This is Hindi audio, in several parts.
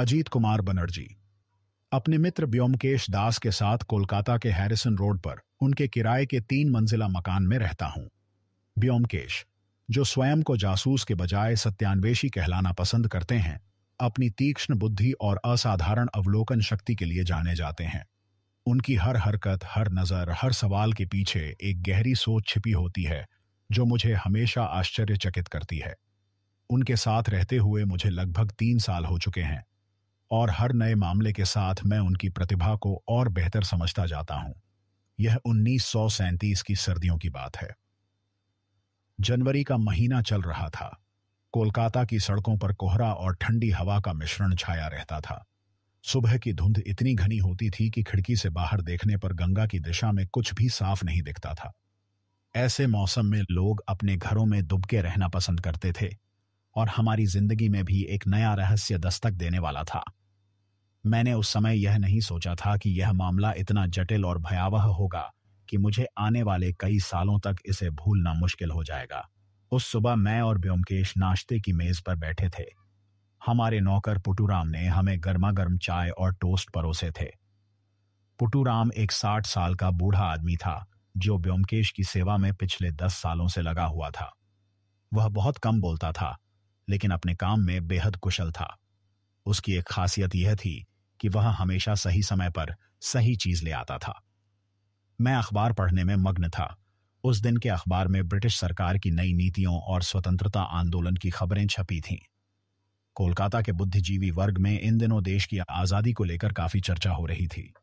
अजीत कुमार बनर्जी। अपने मित्र ब्योमकेश दास के साथ कोलकाता के हैरिसन रोड पर उनके किराए के 3 मंजिला मकान में रहता हूं। ब्योमकेश, जो स्वयं को जासूस के बजाय सत्यान्वेषी कहलाना पसंद करते हैं, अपनी तीक्ष्ण बुद्धि और असाधारण अवलोकन शक्ति के लिए जाने जाते हैं। उनकी हर हरकत, हर नजर, हर सवाल के पीछे एक गहरी सोच छिपी होती है जो मुझे हमेशा आश्चर्यचकित करती है। उनके साथ रहते हुए मुझे लगभग 3 साल हो चुके हैं और हर नए मामले के साथ मैं उनकी प्रतिभा को और बेहतर समझता जाता हूं। यह 1937 की सर्दियों की बात है। जनवरी का महीना चल रहा था। कोलकाता की सड़कों पर कोहरा और ठंडी हवा का मिश्रण छाया रहता था। सुबह की धुंध इतनी घनी होती थी कि खिड़की से बाहर देखने पर गंगा की दिशा में कुछ भी साफ नहीं दिखता था। ऐसे मौसम में लोग अपने घरों में दुबके रहना पसंद करते थे और हमारी जिंदगी में भी एक नया रहस्य दस्तक देने वाला था। मैंने उस समय यह नहीं सोचा था कि यह मामला इतना जटिल और भयावह होगा कि मुझे आने वाले कई सालों तक इसे भूलना मुश्किल हो जाएगा। उस सुबह मैं और ब्योमकेश नाश्ते की मेज पर बैठे थे। हमारे नौकर पुटूराम ने हमें गर्मा-गर्म चाय और टोस्ट परोसे थे। पुटूराम एक 60 साल का बूढ़ा आदमी था जो ब्योमकेश की सेवा में पिछले 10 सालों से लगा हुआ था। वह बहुत कम बोलता था, लेकिन अपने काम में बेहद कुशल था। उसकी एक खासियत यह थी कि वह हमेशा सही समय पर सही चीज ले आता था। मैं अखबार पढ़ने में मग्न था। उस दिन के अखबार में ब्रिटिश सरकार की नई नीतियों और स्वतंत्रता आंदोलन की खबरें छपी थीं। कोलकाता के बुद्धिजीवी वर्ग में इन दिनों देश की आजादी को लेकर काफी चर्चा हो रही थी।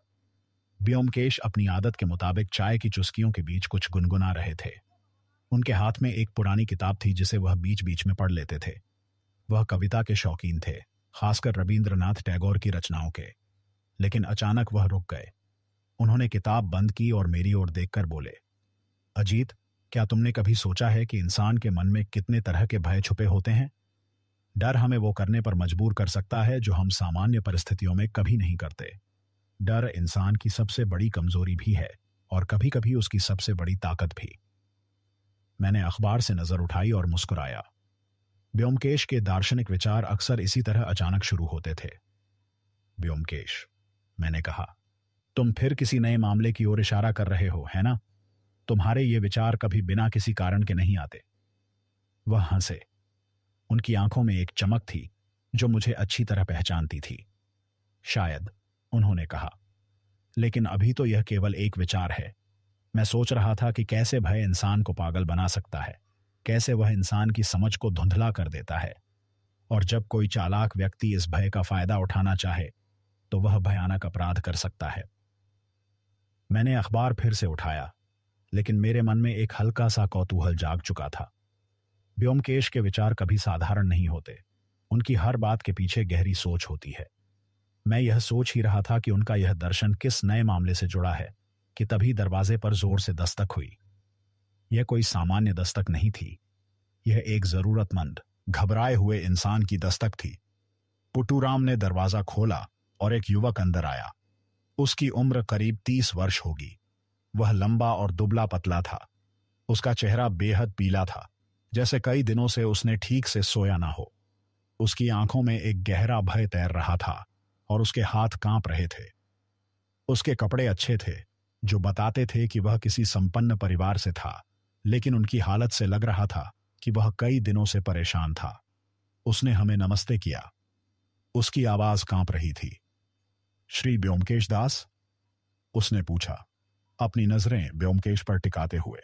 ब्योमकेश अपनी आदत के मुताबिक चाय की चुस्कियों के बीच कुछ गुनगुना रहे थे। उनके हाथ में एक पुरानी किताब थी जिसे वह बीच बीच में पढ़ लेते थे। वह कविता के शौकीन थे, खासकर रविंद्रनाथ टैगोर की रचनाओं के। लेकिन अचानक वह रुक गए। उन्होंने किताब बंद की और मेरी ओर देखकर बोले, अजीत, क्या तुमने कभी सोचा है कि इंसान के मन में कितने तरह के भय छुपे होते हैं? डर हमें वो करने पर मजबूर कर सकता है जो हम सामान्य परिस्थितियों में कभी नहीं करते। डर इंसान की सबसे बड़ी कमजोरी भी है और कभी कभी उसकी सबसे बड़ी ताकत भी। मैंने अखबार से नजर उठाई और मुस्कुराया। ब्योमकेश के दार्शनिक विचार अक्सर इसी तरह अचानक शुरू होते थे। ब्योमकेश, मैंने कहा, तुम फिर किसी नए मामले की ओर इशारा कर रहे हो, है ना? तुम्हारे ये विचार कभी बिना किसी कारण के नहीं आते। वह हंसे। उनकी आंखों में एक चमक थी जो मुझे अच्छी तरह पहचानती थी। शायद, उन्होंने कहा, लेकिन अभी तो यह केवल एक विचार है। मैं सोच रहा था कि कैसे भय इंसान को पागल बना सकता है, कैसे वह इंसान की समझ को धुंधला कर देता है, और जब कोई चालाक व्यक्ति इस भय का फायदा उठाना चाहे तो वह भयानक अपराध कर सकता है। मैंने अखबार फिर से उठाया, लेकिन मेरे मन में एक हल्का सा कौतूहल जाग चुका था। ब्योमकेश के विचार कभी साधारण नहीं होते। उनकी हर बात के पीछे गहरी सोच होती है। मैं यह सोच ही रहा था कि उनका यह दर्शन किस नए मामले से जुड़ा है कि तभी दरवाजे पर जोर से दस्तक हुई। यह कोई सामान्य दस्तक नहीं थी। यह एक जरूरतमंद, घबराए हुए इंसान की दस्तक थी। पुटूराम ने दरवाजा खोला और एक युवक अंदर आया। उसकी उम्र करीब 30 वर्ष होगी। वह लंबा और दुबला पतला था। उसका चेहरा बेहद पीला था, जैसे कई दिनों से उसने ठीक से सोया ना हो। उसकी आंखों में एक गहरा भय तैर रहा था और उसके हाथ कांप रहे थे। उसके कपड़े अच्छे थे, जो बताते थे कि वह किसी संपन्न परिवार से था, लेकिन उनकी हालत से लग रहा था कि वह कई दिनों से परेशान था। उसने हमें नमस्ते किया। उसकी आवाज कांप रही थी। श्री ब्योमकेश दास? उसने पूछा, अपनी नजरें ब्योमकेश पर टिकाते हुए।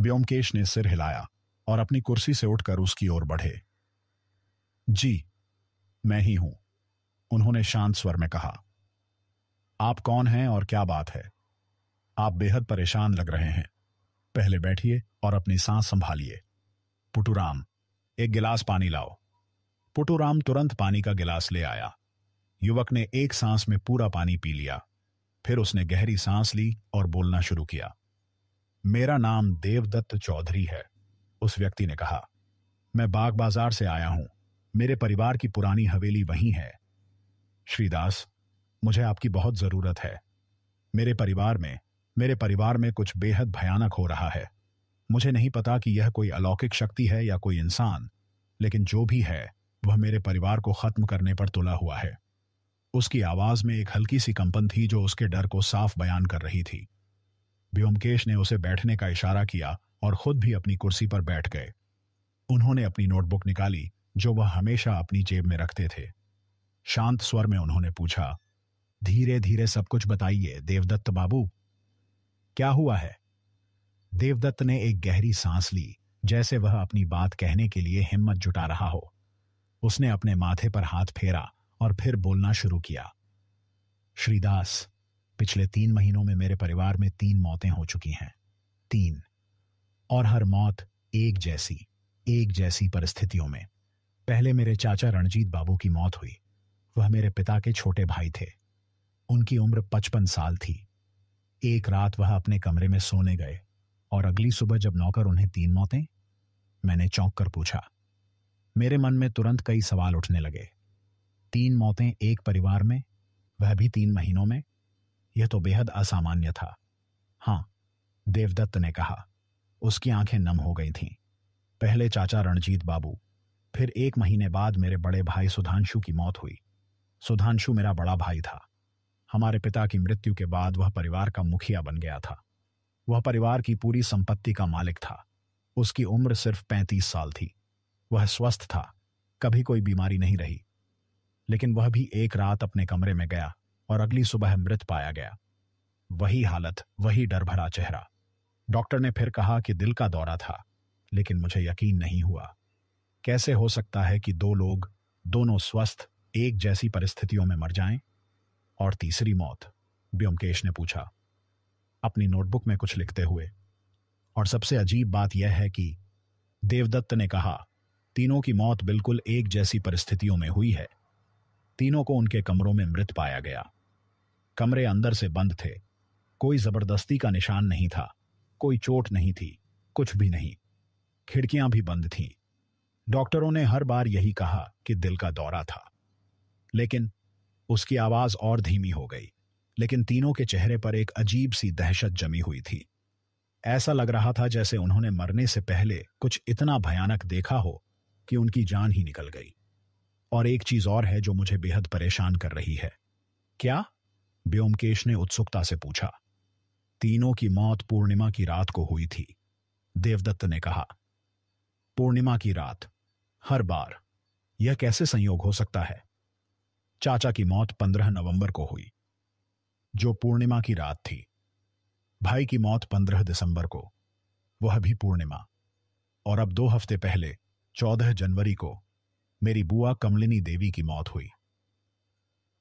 ब्योमकेश ने सिर हिलाया और अपनी कुर्सी से उठकर उसकी ओर बढ़े। जी, मैं ही हूं, उन्होंने शांत स्वर में कहा। आप कौन हैं और क्या बात है? आप बेहद परेशान लग रहे हैं। पहले बैठिए और अपनी सांस संभालिए। पुटूराम, एक गिलास पानी लाओ। पुटूराम तुरंत पानी का गिलास ले आया। युवक ने एक सांस में पूरा पानी पी लिया। फिर उसने गहरी सांस ली और बोलना शुरू किया। मेरा नाम देवदत्त चौधरी है, उस व्यक्ति ने कहा। मैं बाग बाजार से आया हूं। मेरे परिवार की पुरानी हवेली वहीं है। श्रीदास, मुझे आपकी बहुत जरूरत है। मेरे परिवार में कुछ बेहद भयानक हो रहा है। मुझे नहीं पता कि यह कोई अलौकिक शक्ति है या कोई इंसान, लेकिन जो भी है वह मेरे परिवार को खत्म करने पर तुला हुआ है। उसकी आवाज में एक हल्की सी कंपन थी जो उसके डर को साफ बयान कर रही थी। व्योमकेश ने उसे बैठने का इशारा किया और खुद भी अपनी कुर्सी पर बैठ गए। उन्होंने अपनी नोटबुक निकाली जो वह हमेशा अपनी जेब में रखते थे। शांत स्वर में उन्होंने पूछा, धीरे धीरे सब कुछ बताइए देवदत्त बाबू, क्या हुआ है? देवदत्त ने एक गहरी सांस ली, जैसे वह अपनी बात कहने के लिए हिम्मत जुटा रहा हो। उसने अपने माथे पर हाथ फेरा और फिर बोलना शुरू किया। श्रीदास, पिछले 3 महीनों में मेरे परिवार में 3 मौतें हो चुकी हैं। 3, और हर मौत एक जैसी परिस्थितियों में। पहले मेरे चाचा रणजीत बाबू की मौत हुई। वह मेरे पिता के छोटे भाई थे। उनकी उम्र 55 साल थी। एक रात वह अपने कमरे में सोने गए और अगली सुबह जब नौकर उन्हें 3 मौतें, मैंने चौंक कर पूछा। मेरे मन में तुरंत कई सवाल उठने लगे। 3 मौतें एक परिवार में, वह भी 3 महीनों में, यह तो बेहद असामान्य था। हां, देवदत्त ने कहा। उसकी आंखें नम हो गई थीं। पहले चाचा रणजीत बाबू, फिर 1 महीने बाद मेरे बड़े भाई सुधांशु की मौत हुई। सुधांशु मेरा बड़ा भाई था। हमारे पिता की मृत्यु के बाद वह परिवार का मुखिया बन गया था। वह परिवार की पूरी संपत्ति का मालिक था। उसकी उम्र सिर्फ 35 साल थी। वह स्वस्थ था, कभी कोई बीमारी नहीं रही। लेकिन वह भी एक रात अपने कमरे में गया और अगली सुबह मृत पाया गया। वही हालत, वही डर भरा चेहरा। डॉक्टर ने फिर कहा कि दिल का दौरा था, लेकिन मुझे यकीन नहीं हुआ। कैसे हो सकता है कि 2 लोग, दोनों स्वस्थ, एक जैसी परिस्थितियों में मर जाएं? और तीसरी मौत? व्योमकेश ने पूछा, अपनी नोटबुक में कुछ लिखते हुए। और सबसे अजीब बात यह है कि देवदत्त ने कहा, तीनों की मौत बिल्कुल एक जैसी परिस्थितियों में हुई है। तीनों को उनके कमरों में मृत पाया गया। कमरे अंदर से बंद थे। कोई जबरदस्ती का निशान नहीं था। कोई चोट नहीं थी, कुछ भी नहीं। खिड़कियां भी बंद थीं। डॉक्टरों ने हर बार यही कहा कि दिल का दौरा था। लेकिन उसकी आवाज और धीमी हो गई। लेकिन तीनों के चेहरे पर एक अजीब सी दहशत जमी हुई थी। ऐसा लग रहा था जैसे उन्होंने मरने से पहले कुछ इतना भयानक देखा हो कि उनकी जान ही निकल गई। और एक चीज और है जो मुझे बेहद परेशान कर रही है। क्या? व्योमकेश ने उत्सुकता से पूछा। तीनों की मौत पूर्णिमा की रात को हुई थी, देवदत्त ने कहा। पूर्णिमा की रात? हर बार? यह कैसे संयोग हो सकता है? चाचा की मौत 15 नवंबर को हुई, जो पूर्णिमा की रात थी। भाई की मौत 15 दिसंबर को, वह भी पूर्णिमा। और अब 2 हफ्ते पहले 14 जनवरी को मेरी बुआ कमलिनी देवी की मौत हुई।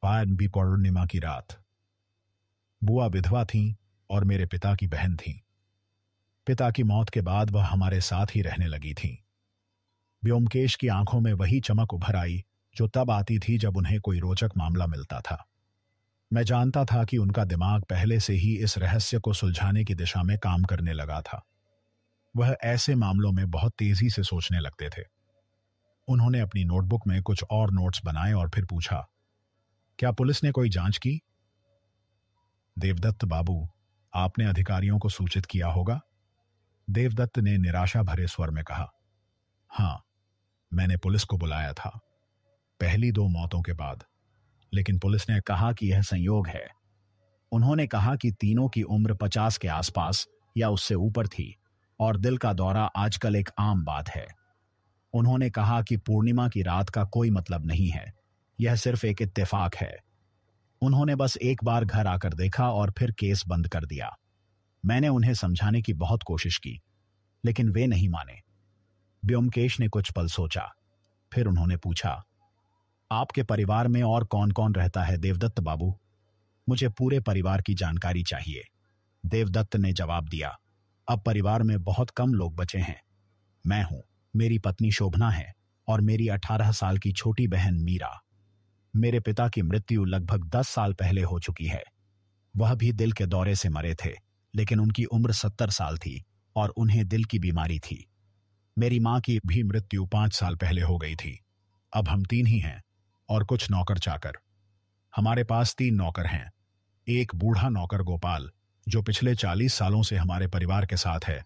आज भी पूर्णिमा की रात। बुआ विधवा थीं और मेरे पिता की बहन थीं। पिता की मौत के बाद वह हमारे साथ ही रहने लगी थीं। व्योमकेश की आंखों में वही चमक उभर आई जो तब आती थी जब उन्हें कोई रोचक मामला मिलता था। मैं जानता था कि उनका दिमाग पहले से ही इस रहस्य को सुलझाने की दिशा में काम करने लगा था। वह ऐसे मामलों में बहुत तेजी से सोचने लगते थे। उन्होंने अपनी नोटबुक में कुछ और नोट्स बनाए और फिर पूछा, क्या पुलिस ने कोई जांच की? देवदत्त बाबू, आपने अधिकारियों को सूचित किया होगा? देवदत्त ने निराशा भरे स्वर में कहा। हां, मैंने पुलिस को बुलाया था, पहली 2 मौतों के बाद। लेकिन पुलिस ने कहा कि यह संयोग है। उन्होंने कहा कि तीनों की उम्र 50 के आसपास या उससे ऊपर थी और दिल का दौरा आजकल एक आम बात है। उन्होंने कहा कि पूर्णिमा की रात का कोई मतलब नहीं है, यह सिर्फ एक इत्तेफाक है। उन्होंने बस एक बार घर आकर देखा और फिर केस बंद कर दिया। मैंने उन्हें समझाने की बहुत कोशिश की, लेकिन वे नहीं माने। व्योमकेश ने कुछ पल सोचा, फिर उन्होंने पूछा, आपके परिवार में और कौन कौन रहता है देवदत्त बाबू? मुझे पूरे परिवार की जानकारी चाहिए, देवदत्त ने जवाब दिया। अब परिवार में बहुत कम लोग बचे हैं। मैं हूं, मेरी पत्नी शोभना है और मेरी 18 साल की छोटी बहन मीरा। मेरे पिता की मृत्यु लगभग 10 साल पहले हो चुकी है। वह भी दिल के दौरे से मरे थे, लेकिन उनकी उम्र 70 साल थी और उन्हें दिल की बीमारी थी। मेरी मां की भी मृत्यु 5 साल पहले हो गई थी। अब हम 3 ही हैं और कुछ नौकर चाकर। हमारे पास 3 नौकर हैं। एक बूढ़ा नौकर गोपाल, जो पिछले 40 सालों से हमारे परिवार के साथ है,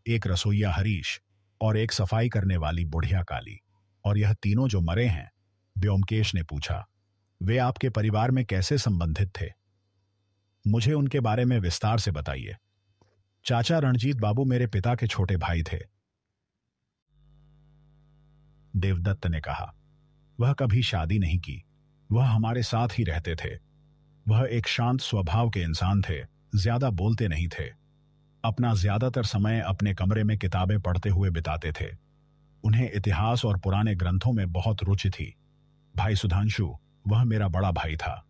एक रसोइया हरीश और एक सफाई करने वाली बुढ़िया काली। और यह तीनों जो मरे हैं? ब्योमकेश ने पूछा। वे आपके परिवार में कैसे संबंधित थे? मुझे उनके बारे में विस्तार से बताइए। चाचा रणजीत बाबू मेरे पिता के छोटे भाई थे, देवदत्त ने कहा। वह कभी शादी नहीं की, वह हमारे साथ ही रहते थे। वह एक शांत स्वभाव के इंसान थे, ज्यादा बोलते नहीं थे। अपना ज्यादातर समय अपने कमरे में किताबें पढ़ते हुए बिताते थे। उन्हें इतिहास और पुराने ग्रंथों में बहुत रुचि थी। भाई सुधांशु, वह मेरा बड़ा भाई था।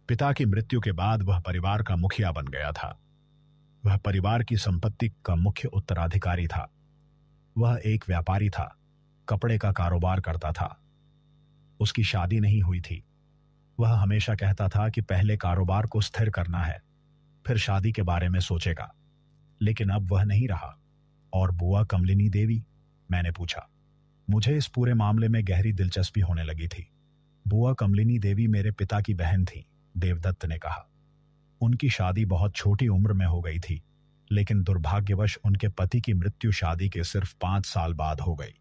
पिता की मृत्यु के बाद वह परिवार का मुखिया बन गया था। वह परिवार की संपत्ति का मुख्य उत्तराधिकारी था। वह एक व्यापारी था, कपड़े का कारोबार करता था। उसकी शादी नहीं हुई थी। वह हमेशा कहता था कि पहले कारोबार को स्थिर करना है, फिर शादी के बारे में सोचेगा। लेकिन अब वह नहीं रहा। और बुआ कमलिनी देवी? मैंने पूछा। मुझे इस पूरे मामले में गहरी दिलचस्पी होने लगी थी। बुआ कमलिनी देवी मेरे पिता की बहन थी, देवदत्त ने कहा। उनकी शादी बहुत छोटी उम्र में हो गई थी, लेकिन दुर्भाग्यवश उनके पति की मृत्यु शादी के सिर्फ 5 साल बाद हो गई।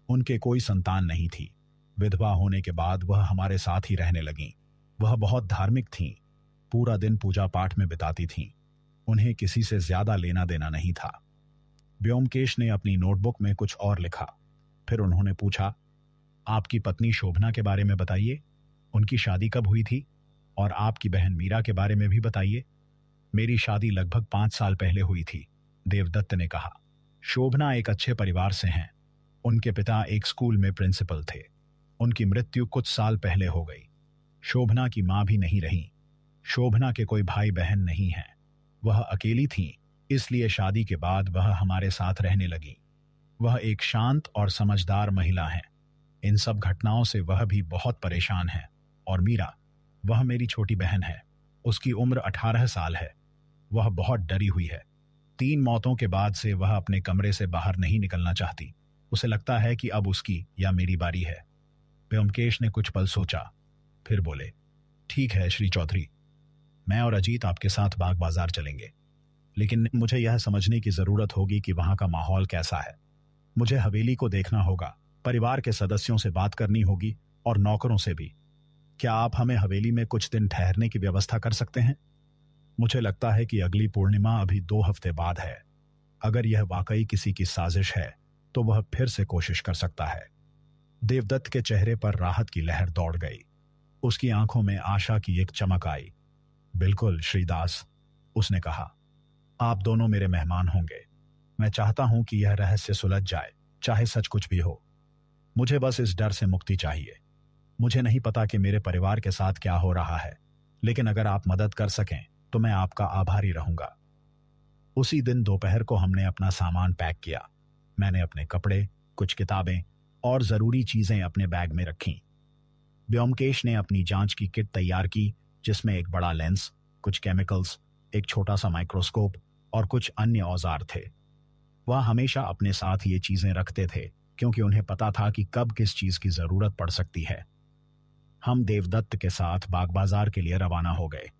उनके कोई संतान नहीं थी। विधवा होने के बाद वह हमारे साथ ही रहने लगीं। वह बहुत धार्मिक थीं, पूरा दिन पूजा पाठ में बिताती थीं। उन्हें किसी से ज्यादा लेना देना नहीं था। ब्योमकेश ने अपनी नोटबुक में कुछ और लिखा। फिर उन्होंने पूछा, आपकी पत्नी शोभना के बारे में बताइए। उनकी शादी कब हुई थी? और आपकी बहन मीरा के बारे में भी बताइए। मेरी शादी लगभग 5 साल पहले हुई थी, देवदत्त ने कहा। शोभना एक अच्छे परिवार से हैं। उनके पिता एक स्कूल में प्रिंसिपल थे। उनकी मृत्यु कुछ साल पहले हो गई। शोभना की मां भी नहीं रही। शोभना के कोई भाई बहन नहीं हैं। वह अकेली थीं, इसलिए शादी के बाद वह हमारे साथ रहने लगी। वह एक शांत और समझदार महिला है। इन सब घटनाओं से वह भी बहुत परेशान है। और मीरा, वह मेरी छोटी बहन है। उसकी उम्र 18 साल है। वह बहुत डरी हुई है। 3 मौतों के बाद से वह अपने कमरे से बाहर नहीं निकलना चाहती। उसे लगता है कि अब उसकी या मेरी बारी है। ब्योमकेश ने कुछ पल सोचा, फिर बोले, ठीक है श्री चौधरी, मैं और अजीत आपके साथ बाग बाजार चलेंगे, लेकिन मुझे यह समझने की जरूरत होगी कि वहां का माहौल कैसा है। मुझे हवेली को देखना होगा, परिवार के सदस्यों से बात करनी होगी और नौकरों से भी। क्या आप हमें हवेली में कुछ दिन ठहरने की व्यवस्था कर सकते हैं? मुझे लगता है कि अगली पूर्णिमा अभी 2 हफ्ते बाद है। अगर यह वाकई किसी की साजिश है तो वह फिर से कोशिश कर सकता है। देवदत्त के चेहरे पर राहत की लहर दौड़ गई। उसकी आंखों में आशा की एक चमक आई। बिल्कुल श्रीदास, उसने कहा, आप दोनों मेरे मेहमान होंगे। मैं चाहता हूं कि यह रहस्य सुलझ जाए, चाहे सच कुछ भी हो। मुझे बस इस डर से मुक्ति चाहिए। मुझे नहीं पता कि मेरे परिवार के साथ क्या हो रहा है, लेकिन अगर आप मदद कर सकें तो मैं आपका आभारी रहूंगा। उसी दिन दोपहर को हमने अपना सामान पैक किया। मैंने अपने कपड़े, कुछ किताबें और जरूरी चीजें अपने बैग में रखीं। ब्योमकेश ने अपनी जांच की किट तैयार की, जिसमें एक बड़ा लेंस, कुछ केमिकल्स, एक छोटा सा माइक्रोस्कोप और कुछ अन्य औजार थे। वह हमेशा अपने साथ ये चीजें रखते थे, क्योंकि उन्हें पता था कि कब किस चीज की जरूरत पड़ सकती है। हम देवदत्त के साथ बाग बाजार के लिए रवाना हो गए।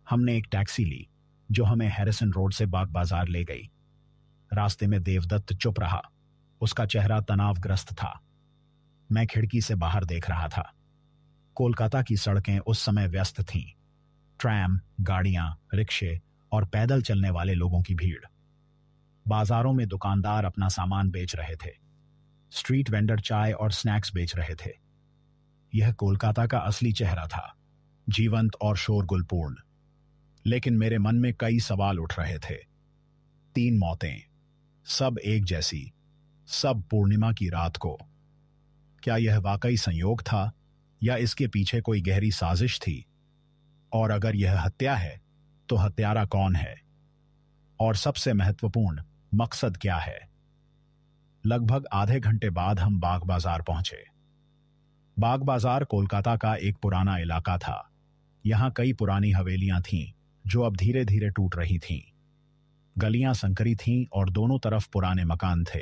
हमने एक टैक्सी ली जो हमें हैरिसन रोड से बाग बाजार ले गई। रास्ते में देवदत्त चुप रहा। उसका चेहरा तनावग्रस्त था। मैं खिड़की से बाहर देख रहा था। कोलकाता की सड़कें उस समय व्यस्त थीं। ट्रैम, गाड़ियां, रिक्शे और पैदल चलने वाले लोगों की भीड़। बाजारों में दुकानदार अपना सामान बेच रहे थे। स्ट्रीट वेंडर चाय और स्नैक्स बेच रहे थे। यह कोलकाता का असली चेहरा था, जीवंत और शोरगुलपूर्ण। लेकिन मेरे मन में कई सवाल उठ रहे थे। 3 मौतें, सब एक जैसी, सब पूर्णिमा की रात को। क्या यह वाकई संयोग था या इसके पीछे कोई गहरी साजिश थी? और अगर यह हत्या है तो हत्यारा कौन है? और सबसे महत्वपूर्ण, मकसद क्या है? लगभग आधे घंटे बाद हम बाग बाजार पहुंचे। बाग बाजार कोलकाता का एक पुराना इलाका था। यहां कई पुरानी हवेलियां थीं जो अब धीरे धीरे टूट रही थीं। गलियां संकरी थीं और दोनों तरफ पुराने मकान थे।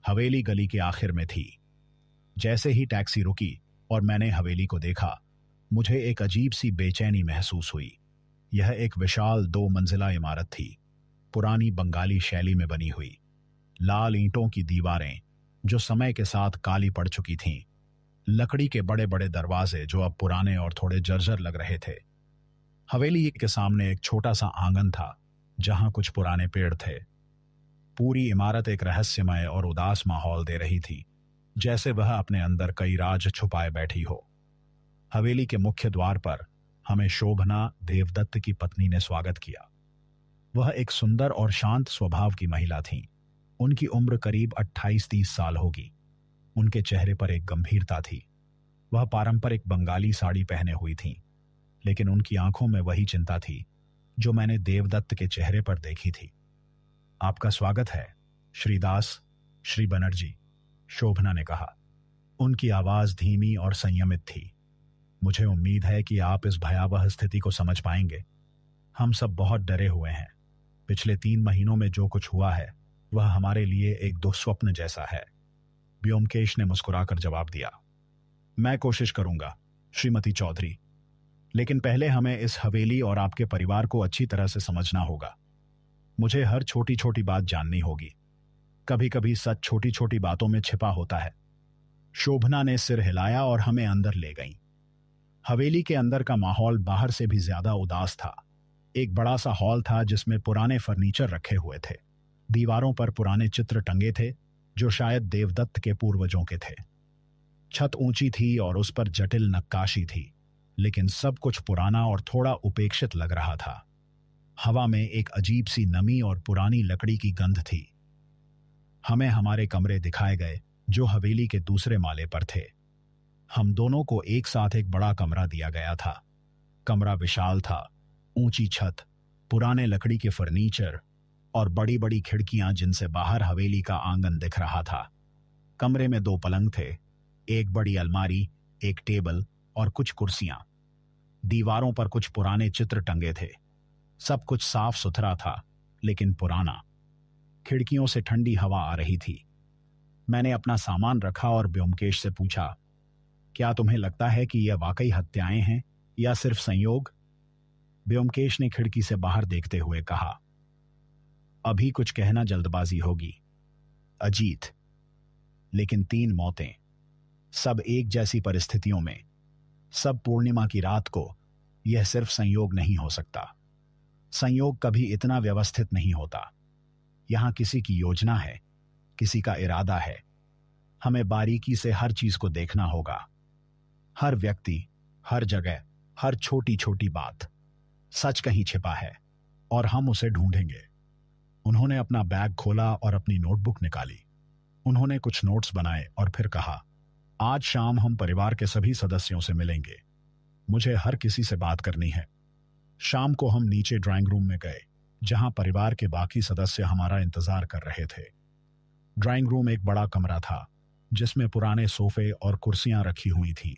हवेली गली के आखिर में थी। जैसे ही टैक्सी रुकी और मैंने हवेली को देखा, मुझे एक अजीब सी बेचैनी महसूस हुई। यह एक विशाल 2 मंजिला इमारत थी, पुरानी बंगाली शैली में बनी हुई। लाल ईंटों की दीवारें, जो समय के साथ काली पड़ चुकी थीं। लकड़ी के बड़े बड़े दरवाजे जो अब पुराने और थोड़े जर्जर लग रहे थे। हवेली के सामने एक छोटा सा आंगन था जहां कुछ पुराने पेड़ थे। पूरी इमारत एक रहस्यमय और उदास माहौल दे रही थी, जैसे वह अपने अंदर कई राज छुपाए बैठी हो। हवेली के मुख्य द्वार पर हमें शोभना देवदत्त की पत्नी ने स्वागत किया। वह एक सुंदर और शांत स्वभाव की महिला थीं। उनकी उम्र करीब 28-30 साल होगी। उनके चेहरे पर एक गंभीरता थी। वह पारंपरिक बंगाली साड़ी पहने हुई थीं, लेकिन उनकी आंखों में वही चिंता थी जो मैंने देवदत्त के चेहरे पर देखी थी। आपका स्वागत है श्रीदास, श्री बनर्जी, शोभना ने कहा। उनकी आवाज धीमी और संयमित थी। मुझे उम्मीद है कि आप इस भयावह स्थिति को समझ पाएंगे। हम सब बहुत डरे हुए हैं। पिछले 3 महीनों में जो कुछ हुआ है वह हमारे लिए एक दुस्वप्न जैसा है। व्योमकेश ने मुस्कुराकर जवाब दिया। मैं कोशिश करूंगा श्रीमती चौधरी, लेकिन पहले हमें इस हवेली और आपके परिवार को अच्छी तरह से समझना होगा। मुझे हर छोटी छोटी बात जाननी होगी। कभी कभी सच छोटी छोटी बातों में छिपा होता है। शोभना ने सिर हिलाया और हमें अंदर ले गईं। हवेली के अंदर का माहौल बाहर से भी ज्यादा उदास था। एक बड़ा सा हॉल था जिसमें पुराने फर्नीचर रखे हुए थे। दीवारों पर पुराने चित्र टंगे थे जो शायद देवदत्त के पूर्वजों के थे। छत ऊंची थी और उस पर जटिल नक्काशी थी, लेकिन सब कुछ पुराना और थोड़ा उपेक्षित लग रहा था। हवा में एक अजीब सी नमी और पुरानी लकड़ी की गंध थी। हमें हमारे कमरे दिखाए गए जो हवेली के दूसरे माले पर थे। हम दोनों को एक साथ एक बड़ा कमरा दिया गया था। कमरा विशाल था, ऊंची छत, पुराने लकड़ी के फर्नीचर और बड़ी बड़ी खिड़कियां जिनसे बाहर हवेली का आंगन दिख रहा था। कमरे में 2 पलंग थे, एक बड़ी अलमारी, एक टेबल और कुछ कुर्सियां। दीवारों पर कुछ पुराने चित्र टंगे थे। सब कुछ साफ सुथरा था, लेकिन पुराना। खिड़कियों से ठंडी हवा आ रही थी। मैंने अपना सामान रखा और व्योमकेश से पूछा, क्या तुम्हें लगता है कि यह वाकई हत्याएं हैं या सिर्फ संयोग? व्योमकेश ने खिड़की से बाहर देखते हुए कहा, अभी कुछ कहना जल्दबाजी होगी अजीत, लेकिन 3 मौतें, सब एक जैसी परिस्थितियों में, सब पूर्णिमा की रात को, यह सिर्फ संयोग नहीं हो सकता। संयोग कभी इतना व्यवस्थित नहीं होता। यहां किसी की योजना है, किसी का इरादा है। हमें बारीकी से हर चीज को देखना होगा। हर व्यक्ति, हर जगह, हर छोटी छोटी बात। सच कहीं छिपा है और हम उसे ढूंढेंगे। उन्होंने अपना बैग खोला और अपनी नोटबुक निकाली। उन्होंने कुछ नोट्स बनाए और फिर कहा, आज शाम हम परिवार के सभी सदस्यों से मिलेंगे। मुझे हर किसी से बात करनी है। शाम को हम नीचे ड्राइंग रूम में गए, जहां परिवार के बाकी सदस्य हमारा इंतजार कर रहे थे। ड्राइंग रूम एक बड़ा कमरा था जिसमें पुराने सोफे और कुर्सियां रखी हुई थीं।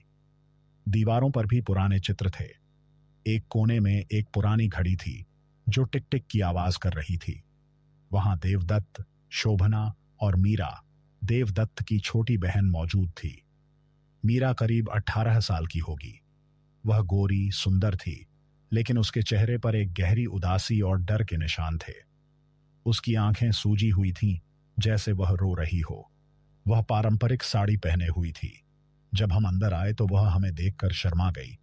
दीवारों पर भी पुराने चित्र थे। एक कोने में एक पुरानी घड़ी थी जो टिक टिक की आवाज कर रही थी। वहां देवदत्त, शोभना और मीरा, देवदत्त की छोटी बहन, मौजूद थी। मीरा करीब 18 साल की होगी। वह गोरी, सुंदर थी, लेकिन उसके चेहरे पर एक गहरी उदासी और डर के निशान थे। उसकी आंखें सूजी हुई थीं, जैसे वह रो रही हो। वह पारंपरिक साड़ी पहने हुई थी। जब हम अंदर आए तो वह हमें देखकर शर्मा गई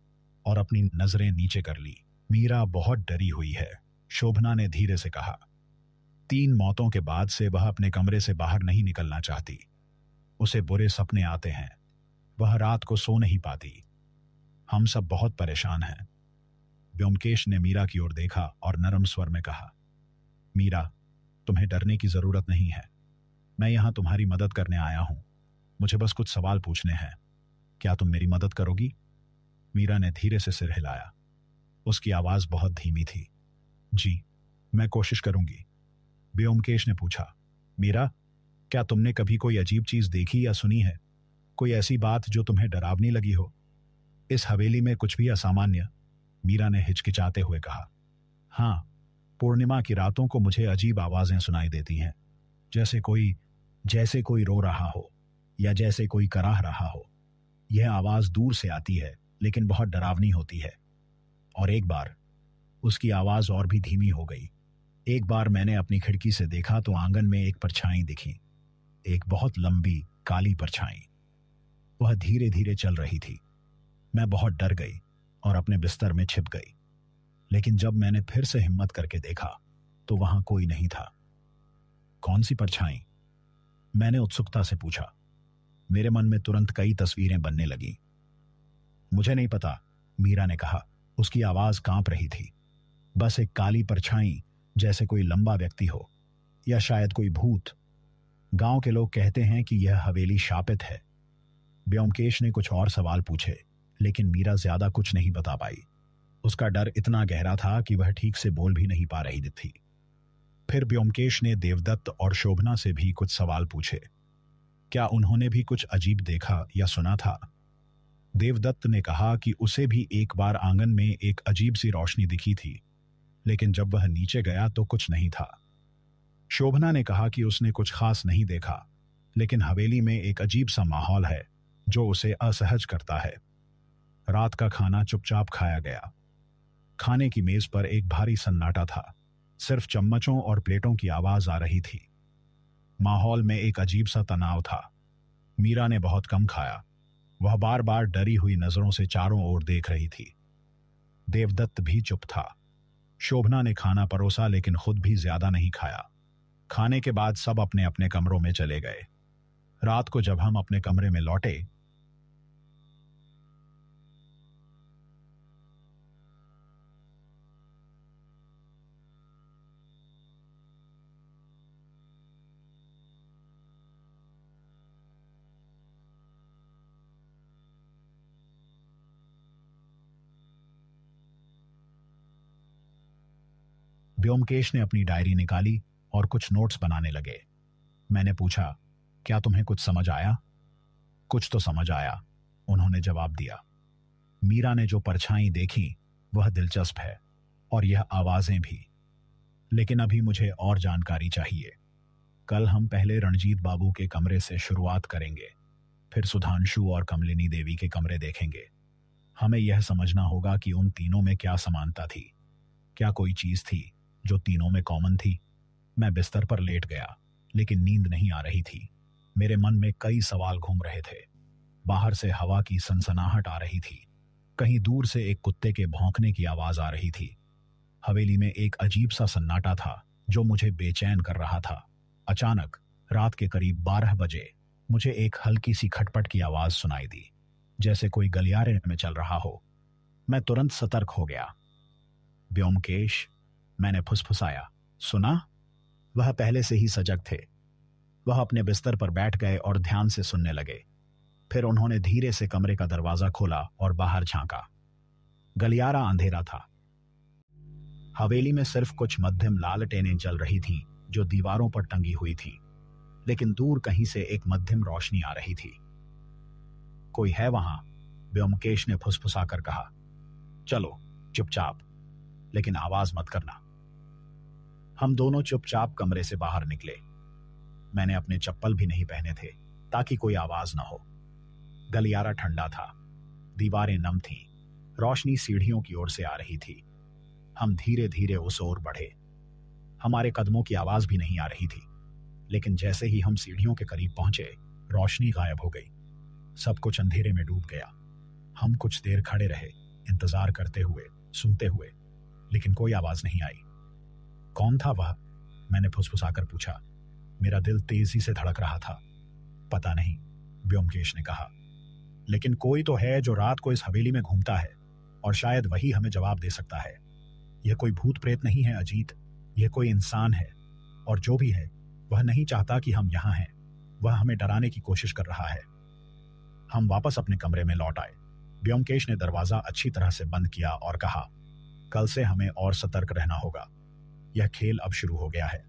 और अपनी नजरें नीचे कर ली। मीरा बहुत डरी हुई है, शोभना ने धीरे से कहा। 3 मौतों के बाद से वह अपने कमरे से बाहर नहीं निकलना चाहती। उसे बुरे सपने आते हैं। वह रात को सो नहीं पाती। हम सब बहुत परेशान हैं। व्योमकेश ने मीरा की ओर देखा और नरम स्वर में कहा, मीरा, तुम्हें डरने की जरूरत नहीं है। मैं यहां तुम्हारी मदद करने आया हूं। मुझे बस कुछ सवाल पूछने हैं। क्या तुम मेरी मदद करोगी? मीरा ने धीरे से सिर हिलाया। उसकी आवाज बहुत धीमी थी। जी, मैं कोशिश करूंगी। व्योमकेश ने पूछा, मीरा, क्या तुमने कभी कोई अजीब चीज देखी या सुनी है? कोई ऐसी बात जो तुम्हें डरावनी लगी हो? इस हवेली में कुछ भी असामान्य? मीरा ने हिचकिचाते हुए कहा, हाँ, पूर्णिमा की रातों को मुझे अजीब आवाजें सुनाई देती हैं, जैसे कोई रो रहा हो या जैसे कोई कराह रहा हो। यह आवाज दूर से आती है, लेकिन बहुत डरावनी होती है। और एक बार उसकी आवाज और भी धीमी हो गई। एक बार मैंने अपनी खिड़की से देखा तो आंगन में एक परछाई दिखी, एक बहुत लंबी, काली परछाई। वह धीरे धीरे चल रही थी। मैं बहुत डर गई और अपने बिस्तर में छिप गई। लेकिन जब मैंने फिर से हिम्मत करके देखा तो वहां कोई नहीं था। कौन सी परछाई? मैंने उत्सुकता से पूछा। मेरे मन में तुरंत कई तस्वीरें बनने लगी। मुझे नहीं पता, मीरा ने कहा। उसकी आवाज कांप रही थी। बस एक काली परछाई, जैसे कोई लंबा व्यक्ति हो, या शायद कोई भूत। गांव के लोग कहते हैं कि यह हवेली शापित है। ब्योमकेश ने कुछ और सवाल पूछे, लेकिन मीरा ज्यादा कुछ नहीं बता पाई। उसका डर इतना गहरा था कि वह ठीक से बोल भी नहीं पा रही थी। फिर ब्योमकेश ने देवदत्त और शोभना से भी कुछ सवाल पूछे। क्या उन्होंने भी कुछ अजीब देखा या सुना था? देवदत्त ने कहा कि उसे भी एक बार आंगन में एक अजीब सी रोशनी दिखी थी, लेकिन जब वह नीचे गया तो कुछ नहीं था। शोभना ने कहा कि उसने कुछ खास नहीं देखा, लेकिन हवेली में एक अजीब सा माहौल है जो उसे असहज करता है। रात का खाना चुपचाप खाया गया। खाने की मेज पर एक भारी सन्नाटा था। सिर्फ चम्मचों और प्लेटों की आवाज आ रही थी। माहौल में एक अजीब सा तनाव था। मीरा ने बहुत कम खाया। वह बार बार डरी हुई नजरों से चारों ओर देख रही थी। देवदत्त भी चुप था। शोभना ने खाना परोसा, लेकिन खुद भी ज्यादा नहीं खाया। खाने के बाद सब अपने अपने कमरों में चले गए। रात को जब हम अपने कमरे में लौटे, ब्योमकेश ने अपनी डायरी निकाली और कुछ नोट्स बनाने लगे। मैंने पूछा, क्या तुम्हें कुछ समझ आया? कुछ तो समझ आया, उन्होंने जवाब दिया। मीरा ने जो परछाई देखी वह दिलचस्प है, और यह आवाजें भी। लेकिन अभी मुझे और जानकारी चाहिए। कल हम पहले रणजीत बाबू के कमरे से शुरुआत करेंगे, फिर सुधांशु और कमलिनी देवी के कमरे देखेंगे। हमें यह समझना होगा कि उन तीनों में क्या समानता थी। क्या कोई चीज थी जो तीनों में कॉमन थी? मैं बिस्तर पर लेट गया, लेकिन नींद नहीं आ रही थी। मेरे मन में कई सवाल घूम रहे थे। बाहर से हवा की सनसनाहट आ रही थी। कहीं दूर से एक कुत्ते के भौंकने की आवाज आ रही थी। हवेली में एक अजीब सा सन्नाटा था जो मुझे बेचैन कर रहा था। अचानक रात के करीब 12 बजे मुझे एक हल्की सी खटपट की आवाज सुनाई दी, जैसे कोई गलियारे में चल रहा हो। मैं तुरंत सतर्क हो गया। ब्योमकेश, मैंने फुसफुसाया। सुना? वह पहले से ही सजग थे। वह अपने बिस्तर पर बैठ गए और ध्यान से सुनने लगे। फिर उन्होंने धीरे से कमरे का दरवाजा खोला और बाहर झांका। गलियारा अंधेरा था। हवेली में सिर्फ कुछ मध्यम लालटेनें जल रही थीं जो दीवारों पर टंगी हुई थीं, लेकिन दूर कहीं से एक मध्यम रोशनी आ रही थी। कोई है वहां? ब्योमकेश ने फुसफुसाकर कहा। चलो चुपचाप, लेकिन आवाज मत करना। हम दोनों चुपचाप कमरे से बाहर निकले। मैंने अपने चप्पल भी नहीं पहने थे ताकि कोई आवाज न हो। गलियारा ठंडा था। दीवारें नम थीं। रोशनी सीढ़ियों की ओर से आ रही थी। हम धीरे धीरे उस ओर बढ़े। हमारे कदमों की आवाज भी नहीं आ रही थी, लेकिन जैसे ही हम सीढ़ियों के करीब पहुंचे, रोशनी गायब हो गई। सब कुछ अंधेरे में डूब गया। हम कुछ देर खड़े रहे, इंतजार करते हुए, सुनते हुए, लेकिन कोई आवाज नहीं आई। कौन था वह? मैंने फुसफुसाकर पूछा। मेरा दिल तेजी से धड़क रहा था। पता नहीं, ब्योमकेश ने कहा, लेकिन कोई तो है जो रात को इस हवेली में घूमता है, और शायद वही हमें जवाब दे सकता है। यह कोई भूत प्रेत नहीं है अजीत, यह कोई इंसान है, और जो भी है वह नहीं चाहता कि हम यहां हैं। वह हमें डराने की कोशिश कर रहा है। हम वापस अपने कमरे में लौट आए। ब्योमकेश ने दरवाजा अच्छी तरह से बंद किया और कहा, कल से हमें और सतर्क रहना होगा। यह खेल अब शुरू हो गया है।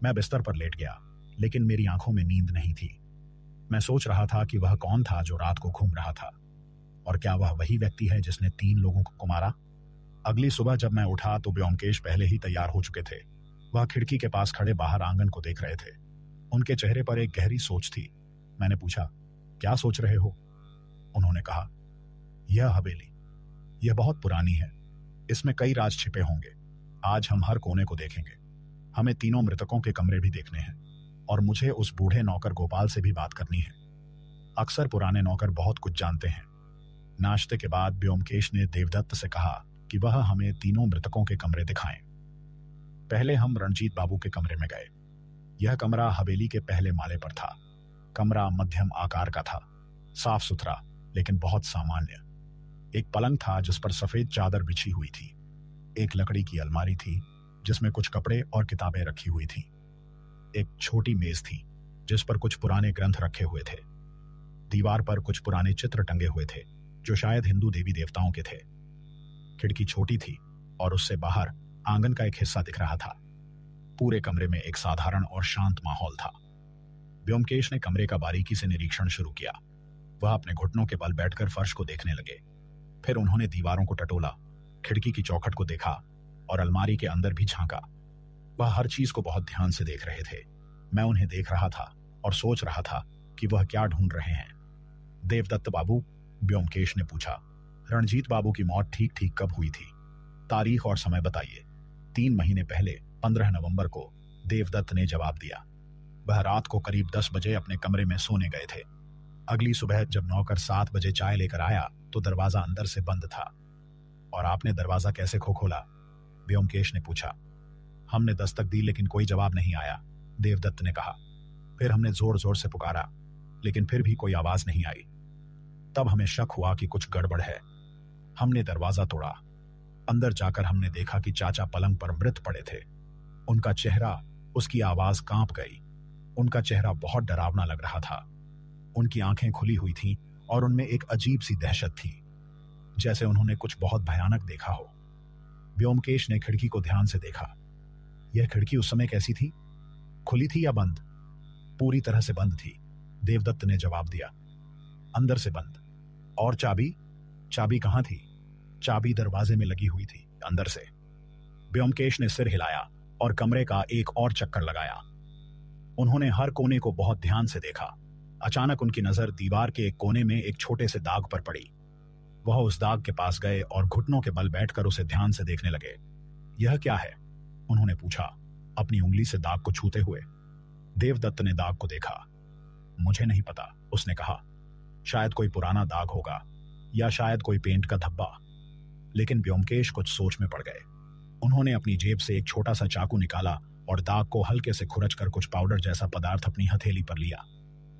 मैं बिस्तर पर लेट गया, लेकिन मेरी आंखों में नींद नहीं थी। मैं सोच रहा था कि वह कौन था जो रात को घूम रहा था, और क्या वह वही व्यक्ति है जिसने 3 लोगों को मारा? अगली सुबह जब मैं उठा तो ब्योमकेश पहले ही तैयार हो चुके थे। वह खिड़की के पास खड़े बाहर आंगन को देख रहे थे। उनके चेहरे पर एक गहरी सोच थी। मैंने पूछा, क्या सोच रहे हो? उन्होंने कहा, यह हवेली, यह बहुत पुरानी है। इसमें कई राज छिपे होंगे। आज हम हर कोने को देखेंगे। हमें तीनों मृतकों के कमरे भी देखने हैं, और मुझे उस बूढ़े नौकर गोपाल से भी बात करनी है। अक्सर पुराने नौकर बहुत कुछ जानते हैं। नाश्ते के बाद व्योमकेश ने देवदत्त से कहा कि वह हमें तीनों मृतकों के कमरे दिखाएं। पहले हम रणजीत बाबू के कमरे में गए। यह कमरा हवेली के पहले माले पर था। कमरा मध्यम आकार का था, साफ सुथरा लेकिन बहुत सामान्य। एक पलंग था जिस पर सफेद चादर बिछी हुई थी। एक लकड़ी की अलमारी थी जिसमें कुछ कपड़े और किताबें रखी हुई थी। एक छोटी मेज थी जिस पर कुछ पुराने ग्रंथ रखे हुए थे। दीवार पर कुछ पुराने चित्र टंगे हुए थे जो शायद हिंदू देवी देवताओं के थे। खिड़की छोटी थी और उससे बाहर आंगन का एक हिस्सा दिख रहा था। पूरे कमरे में एक साधारण और शांत माहौल था। व्योमकेश ने कमरे का बारीकी से निरीक्षण शुरू किया। वह अपने घुटनों के बल बैठकर फर्श को देखने लगे। फिर उन्होंने दीवारों को टटोला, खिड़की की चौखट को देखा और अलमारी के अंदर भी झांका। वह हर चीज को बहुत ध्यान से देख रहे थे। मैं उन्हें देख रहा था और सोच रहा था कि वह क्या ढूंढ रहे हैं। देवदत्त बाबू, व्योमकेश ने पूछा, रणजीत बाबू की मौत ठीक ठीक कब हुई थी? तारीख और समय बताइए। 3 महीने पहले 15 नवंबर को, देवदत्त ने जवाब दिया। वह रात को करीब 10 बजे अपने कमरे में सोने गए थे। अगली सुबह जब नौकर 7 बजे चाय लेकर आया तो दरवाजा अंदर से बंद था। और आपने दरवाजा कैसे खोला? व्योमकेश ने पूछा। हमने दस्तक दी लेकिन कोई जवाब नहीं आया, देवदत्त ने कहा। फिर हमने जोर जोर से पुकारा लेकिन फिर भी कोई आवाज नहीं आई। तब हमें शक हुआ कि कुछ गड़बड़ है। हमने दरवाजा तोड़ा। अंदर जाकर हमने देखा कि चाचा पलंग पर मृत पड़े थे। उनका चेहरा, उसकी आवाज कांप गई। उनका चेहरा बहुत डरावना लग रहा था। उनकी आंखें खुली हुई थीं और उनमें एक अजीब सी दहशत थी, जैसे उन्होंने कुछ बहुत भयानक देखा हो। व्योमकेश ने खिड़की को ध्यान से देखा। यह खिड़की उस समय कैसी थी? खुली थी या बंद? पूरी तरह से बंद थी, देवदत्त ने जवाब दिया। अंदर से बंद। और चाबी? चाबी कहां थी? चाबी दरवाजे में लगी हुई थी, अंदर से। व्योमकेश ने सिर हिलाया और कमरे का एक और चक्कर लगाया। उन्होंने हर कोने को बहुत ध्यान से देखा। अचानक उनकी नजर दीवार के एक कोने में एक छोटे से दाग पर पड़ी। वह उस दाग के पास गए और घुटनों के बल बैठकर उसे ध्यान से देखने लगे। यह क्या है? उन्होंने पूछा, अपनी उंगली से दाग को छूते हुए। देवदत्त ने दाग को देखा। मुझे नहीं पता, उसने कहा। शायद कोई पुराना दाग होगा या शायद कोई पेंट का धब्बा। लेकिन व्योमकेश कुछ सोच में पड़ गए। उन्होंने अपनी जेब से एक छोटा सा चाकू निकाला और दाग को हल्के से खुरचकर कुछ पाउडर जैसा पदार्थ अपनी हथेली पर लिया।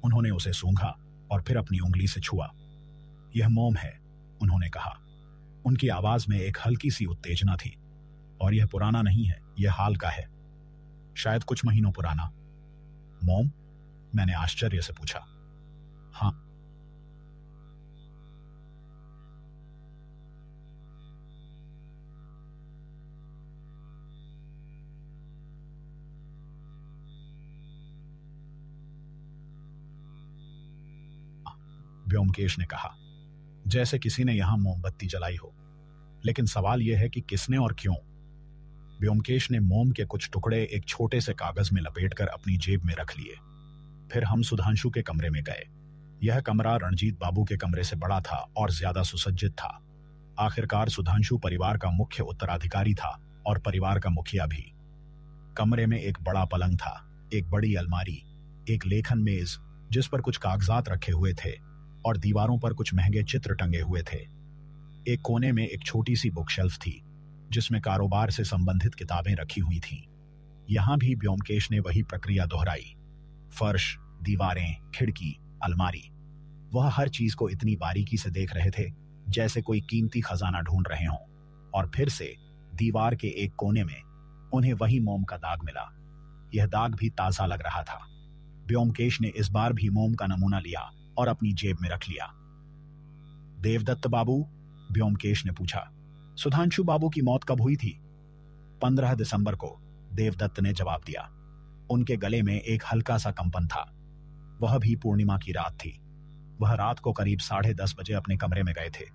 उन्होंने उसे सूंघा और फिर अपनी उंगली से छुआ। यह मोम है, उन्होंने कहा। उनकी आवाज में एक हल्की सी उत्तेजना थी। और यह पुराना नहीं है, यह हाल का है, शायद कुछ महीनों पुराना। मोम? मैंने आश्चर्य से पूछा। हाँ। व्योमकेश ने कहा, जैसे किसी ने यहां मोमबत्ती जलाई हो। लेकिन सवाल यह है कि किसने और क्यों? व्योमकेश ने मोम के कुछ टुकड़े एक छोटे से कागज में लपेटकर अपनी जेब में रख लिए। फिर हम सुधांशु के कमरे में गए। यह कमरा रणजीत बाबू के कमरे से बड़ा था और ज्यादा सुसज्जित था। आखिरकार सुधांशु परिवार का मुख्य उत्तराधिकारी था और परिवार का मुखिया भी। कमरे में एक बड़ा पलंग था, एक बड़ी अलमारी, एक लेखन मेज जिस पर कुछ कागजात रखे हुए थे और दीवारों पर कुछ महंगे चित्र टंगे हुए थे। एक कोने में एक छोटी सी बुक शेल्फ थी जिसमें कारोबार से संबंधित किताबें रखी हुई थीं। यहां भी व्योमकेश ने वही प्रक्रिया दोहराई। फर्श, दीवारें, खिड़की, अलमारी। वह हर चीज को इतनी बारीकी से देख रहे थे जैसे कोई कीमती खजाना ढूंढ रहे हों। और फिर से दीवार के एक कोने में उन्हें वही मोम का दाग मिला। यह दाग भी ताजा लग रहा था। व्योमकेश ने इस बार भी मोम का नमूना लिया और अपनी जेब में रख लिया। देवदत्त बाबू? व्योमकेश ने पूछा। सुधांशु बाबू की मौत कब हुई थी? 15 दिसंबर को, देवदत्त ने जवाब दिया। उनके गले में एक हल्का सा कंपन था। वह भी पूर्णिमा की रात थी। वह रात को करीब 10:30 बजे अपने कमरे में गए थे।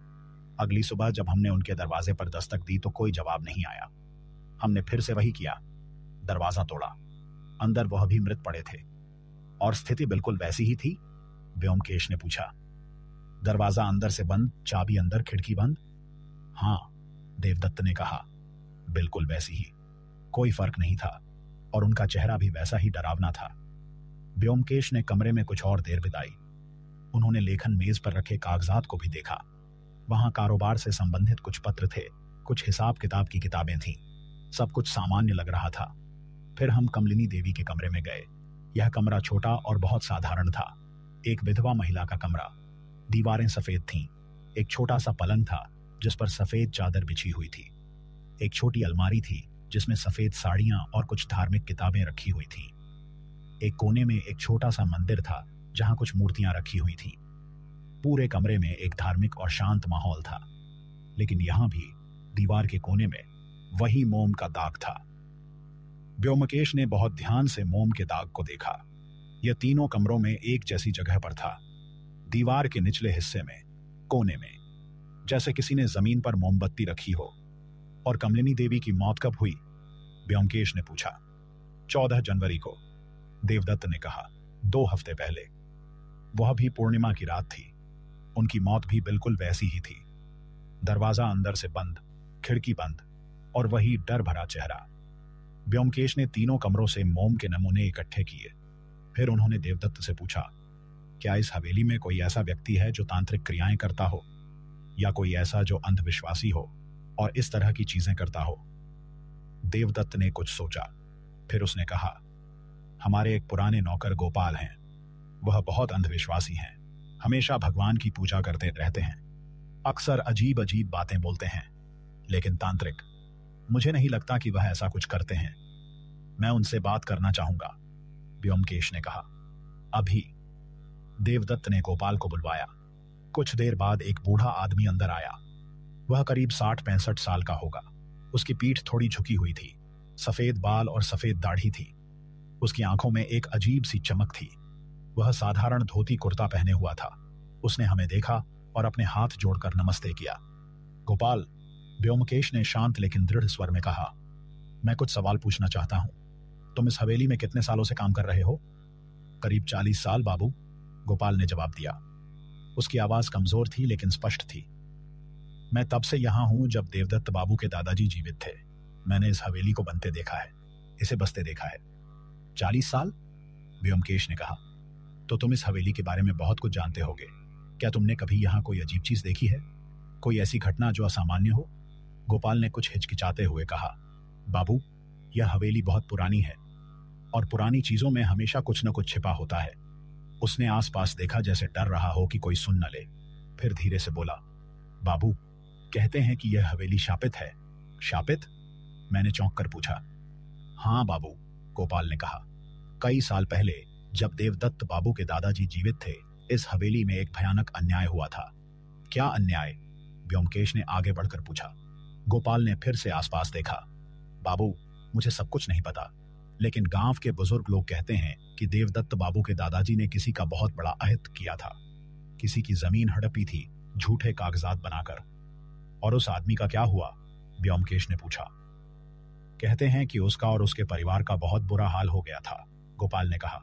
अगली सुबह जब हमने उनके दरवाजे पर दस्तक दी तो कोई जवाब नहीं आया। हमने फिर से वही किया, दरवाजा तोड़ा। अंदर वह भी मृत पड़े थे। और स्थिति बिल्कुल वैसी ही थी? व्योमकेश ने पूछा। दरवाजा अंदर से बंद, चाबी अंदर, खिड़की बंद। हाँ, देवदत्त ने कहा, बिल्कुल वैसी ही। कोई फर्क नहीं था और उनका चेहरा भी वैसा ही डरावना था। व्योमकेश ने कमरे में कुछ और देर बिताई। उन्होंने लेखन मेज पर रखे कागजात को भी देखा। वहां कारोबार से संबंधित कुछ पत्र थे, कुछ हिसाब किताब की किताबें थीं। सब कुछ सामान्य लग रहा था। फिर हम कमलिनी देवी के कमरे में गए। यह कमरा छोटा और बहुत साधारण था, एक विधवा महिला का कमरा। दीवारें सफेद थीं। एक छोटा सा पलंग था जिस पर सफेद चादर बिछी हुई थी। एक छोटी अलमारी थी जिसमें सफेद साड़ियां और कुछ धार्मिक किताबें रखी हुई थीं। एक कोने में एक छोटा सा मंदिर था जहां कुछ मूर्तियां रखी हुई थीं। पूरे कमरे में एक धार्मिक और शांत माहौल था, लेकिन यहां भी दीवार के कोने में वही मोम का दाग था। व्योमकेश ने बहुत ध्यान से मोम के दाग को देखा। यह तीनों कमरों में एक जैसी जगह पर था, दीवार के निचले हिस्से में, कोने में, जैसे किसी ने जमीन पर मोमबत्ती रखी हो। और कमलिनी देवी की मौत कब हुई? व्योमकेश ने पूछा। 14 जनवरी को, देवदत्त ने कहा। 2 हफ्ते पहले। वह भी पूर्णिमा की रात थी। उनकी मौत भी बिल्कुल वैसी ही थी। दरवाजा अंदर से बंद, खिड़की बंद, और वही डर भरा चेहरा। व्योमकेश ने तीनों कमरों से मोम के नमूने इकट्ठे किए। फिर उन्होंने देवदत्त से पूछा, क्या इस हवेली में कोई ऐसा व्यक्ति है जो तांत्रिक क्रियाएं करता हो, या कोई ऐसा जो अंधविश्वासी हो और इस तरह की चीजें करता हो? देवदत्त ने कुछ सोचा। फिर उसने कहा, हमारे एक पुराने नौकर गोपाल हैं। वह बहुत अंधविश्वासी हैं, हमेशा भगवान की पूजा करते रहते हैं, अक्सर अजीब अजीब बातें बोलते हैं, लेकिन तांत्रिक, मुझे नहीं लगता कि वह ऐसा कुछ करते हैं। मैं उनसे बात करना चाहूंगा, व्योमकेश ने कहा। अभी। देवदत्त ने गोपाल को बुलवाया। कुछ देर बाद एक बूढ़ा आदमी अंदर आया। वह करीब 60-65 साल का होगा। उसकी पीठ थोड़ी झुकी हुई थी, सफेद बाल और सफेद दाढ़ी थी। उसकी आंखों में एक अजीब सी चमक थी। वह साधारण धोती कुर्ता पहने हुआ था। उसने हमें देखा और अपने हाथ जोड़कर नमस्ते किया। गोपाल, व्योमकेश ने शांत लेकिन दृढ़ स्वर में कहा, मैं कुछ सवाल पूछना चाहता हूं। तुम इस हवेली में कितने सालों से काम कर रहे हो? करीब 40 साल बाबू, गोपाल ने जवाब दिया। उसकी आवाज कमजोर थी लेकिन स्पष्ट थी। मैं तब से यहां हूं जब देवदत्त बाबू के दादाजी जीवित थे। मैंने इस हवेली को बनते देखा है, इसे बसते देखा है। 40 साल? व्योमकेश ने कहा। तो तुम इस हवेली के बारे में बहुत कुछ जानते होगे। क्या तुमने कभी यहां कोई अजीब चीज देखी है, कोई ऐसी घटना जो असामान्य हो? गोपाल ने कुछ हिचकिचाते हुए कहा, बाबू, यह हवेली बहुत पुरानी है और पुरानी चीजों में हमेशा कुछ न कुछ छिपा होता है। उसने आसपास देखा जैसे डर रहा हो कि कोई सुन न ले। फिर धीरे से बोला, बाबू, कहते हैं कि यह हवेली शापित है। शापित? मैंने चौंक कर पूछा। हाँ बाबू, गोपाल ने कहा। कई साल पहले जब देवदत्त बाबू के दादाजी जीवित थे, इस हवेली में एक भयानक अन्याय हुआ था। क्या अन्याय? व्योमकेश ने आगे बढ़कर पूछा। गोपाल ने फिर से आसपास देखा। बाबू, मुझे सब कुछ नहीं पता, लेकिन गांव के बुजुर्ग लोग कहते हैं कि देवदत्त बाबू के दादाजी ने किसी का बहुत बड़ा अहित किया था। किसी की जमीन हड़पी थी झूठे कागजात बनाकर। और उस आदमी का क्या हुआ? व्योमकेश ने पूछा। कहते हैं कि उसका और उसके परिवार का बहुत बुरा हाल हो गया था, गोपाल ने कहा।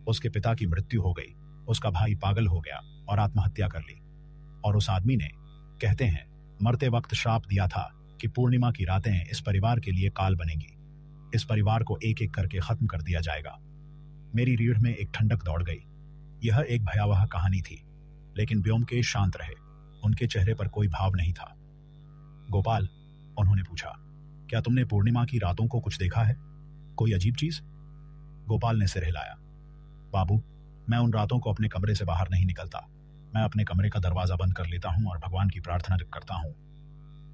उसके पिता की मृत्यु हो गई, उसका भाई पागल हो गया और आत्महत्या कर ली। और उस आदमी ने, कहते हैं, मरते वक्त श्राप दिया था कि पूर्णिमा की रातें इस परिवार के लिए काल बनेगी। इस परिवार को एक एक करके खत्म कर दिया जाएगा। मेरी रीढ़ में एक ठंडक दौड़ गई। यह एक भयावह कहानी थी, लेकिन व्योमकेश शांत रहे। उनके चेहरे पर कोई भाव नहीं था। गोपाल, उन्होंने पूछा, क्या तुमने पूर्णिमा की रातों को कुछ देखा है, कोई अजीब चीज? गोपाल ने सिर हिलाया। बाबू, मैं उन रातों को अपने कमरे से बाहर नहीं निकलता। मैं अपने कमरे का दरवाजा बंद कर लेता हूं और भगवान की प्रार्थना करता हूं।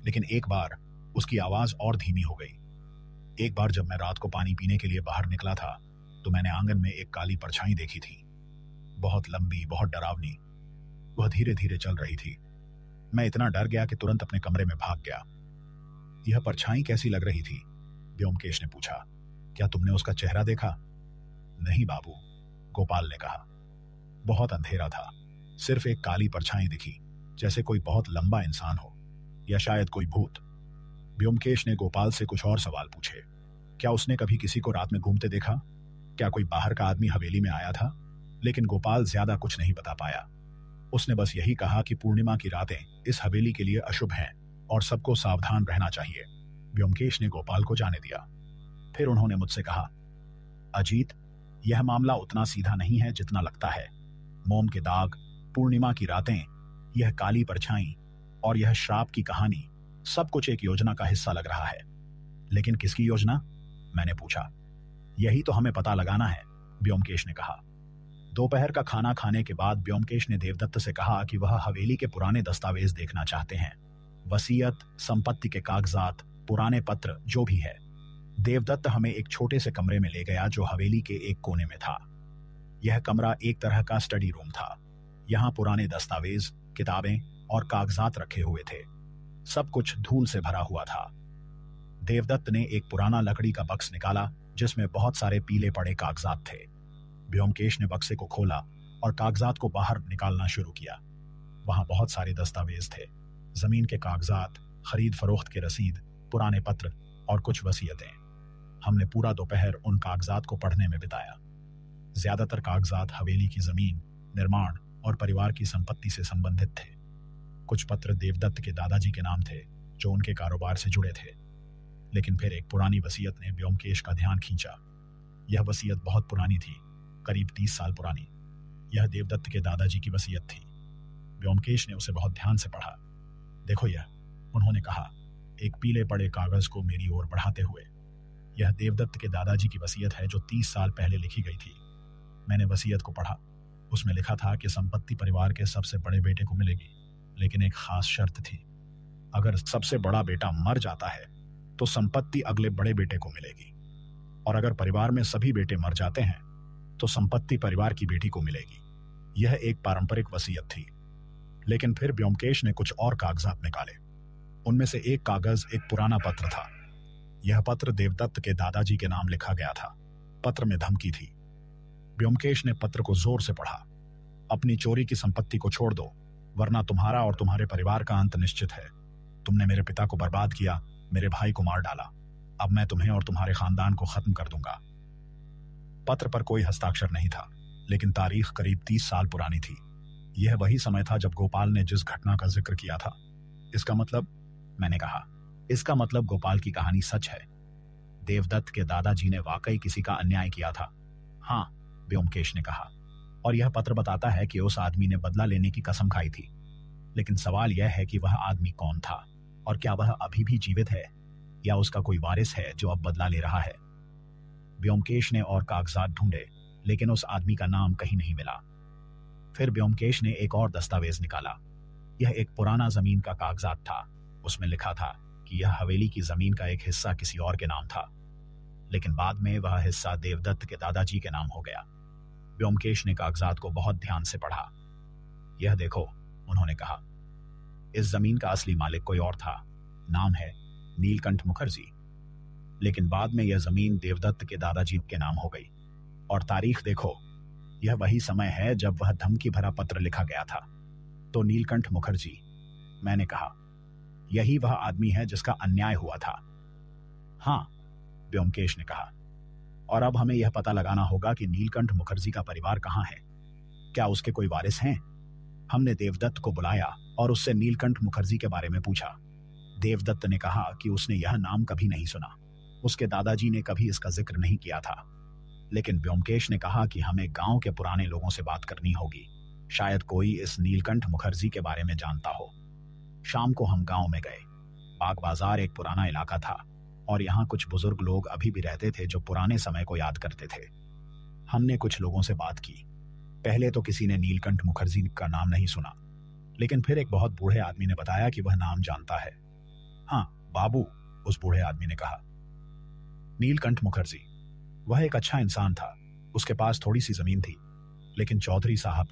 लेकिन एक बार उसकी आवाज और धीमी हो गई। एक बार जब मैं रात को पानी पीने के लिए बाहर निकला था, तो मैंने आंगन में एक काली परछाई देखी थी, बहुत लंबी, बहुत डरावनी। वह धीरे धीरे चल रही थी। मैं इतना डर गया कि तुरंत अपने कमरे में भाग गया। यह परछाई कैसी लग रही थी? व्योमकेश ने पूछा। क्या तुमने उसका चेहरा देखा? नहीं बाबू, गोपाल ने कहा। बहुत अंधेरा था, सिर्फ एक काली परछाई दिखी, जैसे कोई बहुत लंबा इंसान हो, या शायद कोई भूत। व्योमकेश ने गोपाल से कुछ और सवाल पूछे। क्या उसने कभी किसी को रात में घूमते देखा? क्या कोई बाहर का आदमी हवेली में आया था? लेकिन गोपाल ज्यादा कुछ नहीं बता पाया। उसने बस यही कहा कि पूर्णिमा की रातें इस हवेली के लिए अशुभ हैं और सबको सावधान रहना चाहिए। व्योमकेश ने गोपाल को जाने दिया। फिर उन्होंने मुझसे कहा, अजीत, यह मामला उतना सीधा नहीं है जितना लगता है। मोम के दाग, पूर्णिमा की रातें, यह काली परछाई और यह श्राप की कहानी, सब कुछ एक योजना का हिस्सा लग रहा है। लेकिन किसकी योजना? मैंने पूछा। यही तो हमें पता लगाना है, व्योमकेश ने कहा। दोपहर का खाना खाने के बाद व्योमकेश ने देवदत्त से कहा कि वह हवेली के पुराने दस्तावेज देखना चाहते हैं। वसीयत, संपत्ति के कागजात, पुराने पत्र, जो भी है। देवदत्त हमें एक छोटे से कमरे में ले गया जो हवेली के एक कोने में था। यह कमरा एक तरह का स्टडी रूम था। यहाँ पुराने दस्तावेज, किताबें और कागजात रखे हुए थे। सब कुछ धूल से भरा हुआ था। देवदत्त ने एक पुराना लकड़ी का बक्स निकाला जिसमें बहुत सारे पीले पड़े कागजात थे। व्योमकेश ने बक्से को खोला और कागजात को बाहर निकालना शुरू किया। वहां बहुत सारे दस्तावेज थे, जमीन के कागजात, खरीद फरोख्त के रसीद, पुराने पत्र और कुछ वसीयतें। हमने पूरा दोपहर उन कागजात को पढ़ने में बिताया। ज्यादातर कागजात हवेली की जमीन, निर्माण और परिवार की संपत्ति से संबंधित थे। कुछ पत्र देवदत्त के दादाजी के नाम थे जो उनके कारोबार से जुड़े थे। लेकिन फिर एक पुरानी वसीयत ने व्योमकेश का ध्यान खींचा। यह वसीयत बहुत पुरानी थी, करीब 30 साल पुरानी। यह देवदत्त के दादाजी की वसीयत थी। व्योमकेश ने उसे बहुत ध्यान से पढ़ा। देखो यह, उन्होंने कहा, एक पीले पड़े कागज को मेरी ओर बढ़ाते हुए। यह देवदत्त के दादाजी की वसीयत है जो 30 साल पहले लिखी गई थी। मैंने वसीयत को पढ़ा। उसमें लिखा था कि संपत्ति परिवार के सबसे बड़े बेटे को मिलेगी, लेकिन एक खास शर्त थी। अगर सबसे बड़ा बेटा मर जाता है तो संपत्ति अगले बड़े बेटे को मिलेगी, और अगर परिवार में सभी बेटे मर जाते हैं तो संपत्ति परिवार की बेटी को मिलेगी। यह एक पारंपरिक वसीयत थी। लेकिन फिर व्योमकेश ने कुछ और कागजात निकाले। उनमें से एक कागज एक पुराना पत्र था। यह पत्र देवदत्त के दादाजी के नाम लिखा गया था। पत्र में धमकी थी। व्योमकेश ने पत्र को जोर से पढ़ा। अपनी चोरी की संपत्ति को छोड़ दो, वरना तुम्हारा और तुम्हारे परिवार का अंत निश्चित है। तुमने मेरे पिता को बर्बाद किया, मेरे भाई को मार डाला। अब मैं तुम्हें और तुम्हारे खानदान को खत्म कर दूंगा। पत्र पर कोई हस्ताक्षर नहीं था, लेकिन तारीख करीब 30 साल पुरानी थी। यह वही समय था जब गोपाल ने जिस घटना का जिक्र किया था। इसका मतलब, मैंने कहा, इसका मतलब गोपाल की कहानी सच है। देवदत्त के दादाजी ने वाकई किसी का अन्याय किया था। हाँ, व्योमकेश ने कहा, और यह पत्र बताता है कि उस आदमी ने बदला लेने की कसम खाई थी। लेकिन सवाल यह है कि वह आदमी कौन था, और क्या वह अभी भी जीवित है, या उसका कोई वारिस है जो अब बदला ले रहा है। व्योमकेश ने और कागजात ढूंढे, लेकिन उस आदमी का नाम कहीं नहीं मिला। फिर व्योमकेश ने एक और दस्तावेज निकाला। यह एक पुराना जमीन का कागजात था। उसमें लिखा था कि यह हवेली की जमीन का एक हिस्सा किसी और के नाम था, लेकिन बाद में वह हिस्सा देवदत्त के दादाजी के नाम हो गया। व्योमकेश ने कागजात को बहुत ध्यान से पढ़ा। यह देखो, उन्होंने कहा, इस जमीन का असली मालिक कोई और था। नाम है नीलकंठ मुखर्जी। लेकिन बाद में यह जमीन देवदत्त के दादाजी के नाम हो गई। और तारीख देखो, यह वही समय है जब वह धमकी भरा पत्र लिखा गया था। तो नीलकंठ मुखर्जी, मैंने कहा, यही वह आदमी है जिसका अन्याय हुआ था। हाँ, व्योमकेश ने कहा, और अब हमें यह पता लगाना होगा कि नीलकंठ मुखर्जी का परिवार कहाँ है। क्या उसके कोई वारिस हैं? हमने देवदत्त को बुलाया और उससे नीलकंठ मुखर्जी के बारे में पूछा। देवदत्त ने कहा कि उसने यह नाम कभी नहीं सुना। उसके दादाजी ने कभी इसका जिक्र नहीं किया था। लेकिन व्योमकेश ने कहा कि हमें गांव के पुराने लोगों से बात करनी होगी। शायद कोई इस नीलकंठ मुखर्जी के बारे में जानता हो। शाम को हम गांव में गए। बाग बाजार एक पुराना इलाका था और यहाँ कुछ बुजुर्ग लोग अभी भी रहते थे जो पुराने समय को याद करते थे। हमने कुछ लोगों से बात की। पहले तो किसी ने नीलकंठ मुखर्जी का नाम नहीं सुना, लेकिन फिर एक बहुत बूढ़े आदमी ने बताया कि वह नाम जानता है। हाँ बाबू, उस बूढ़े आदमी ने कहा, नीलकंठ मुखर्जी, वह एक अच्छा इंसान था। उसके पास थोड़ी सी जमीन थी, लेकिन चौधरी साहब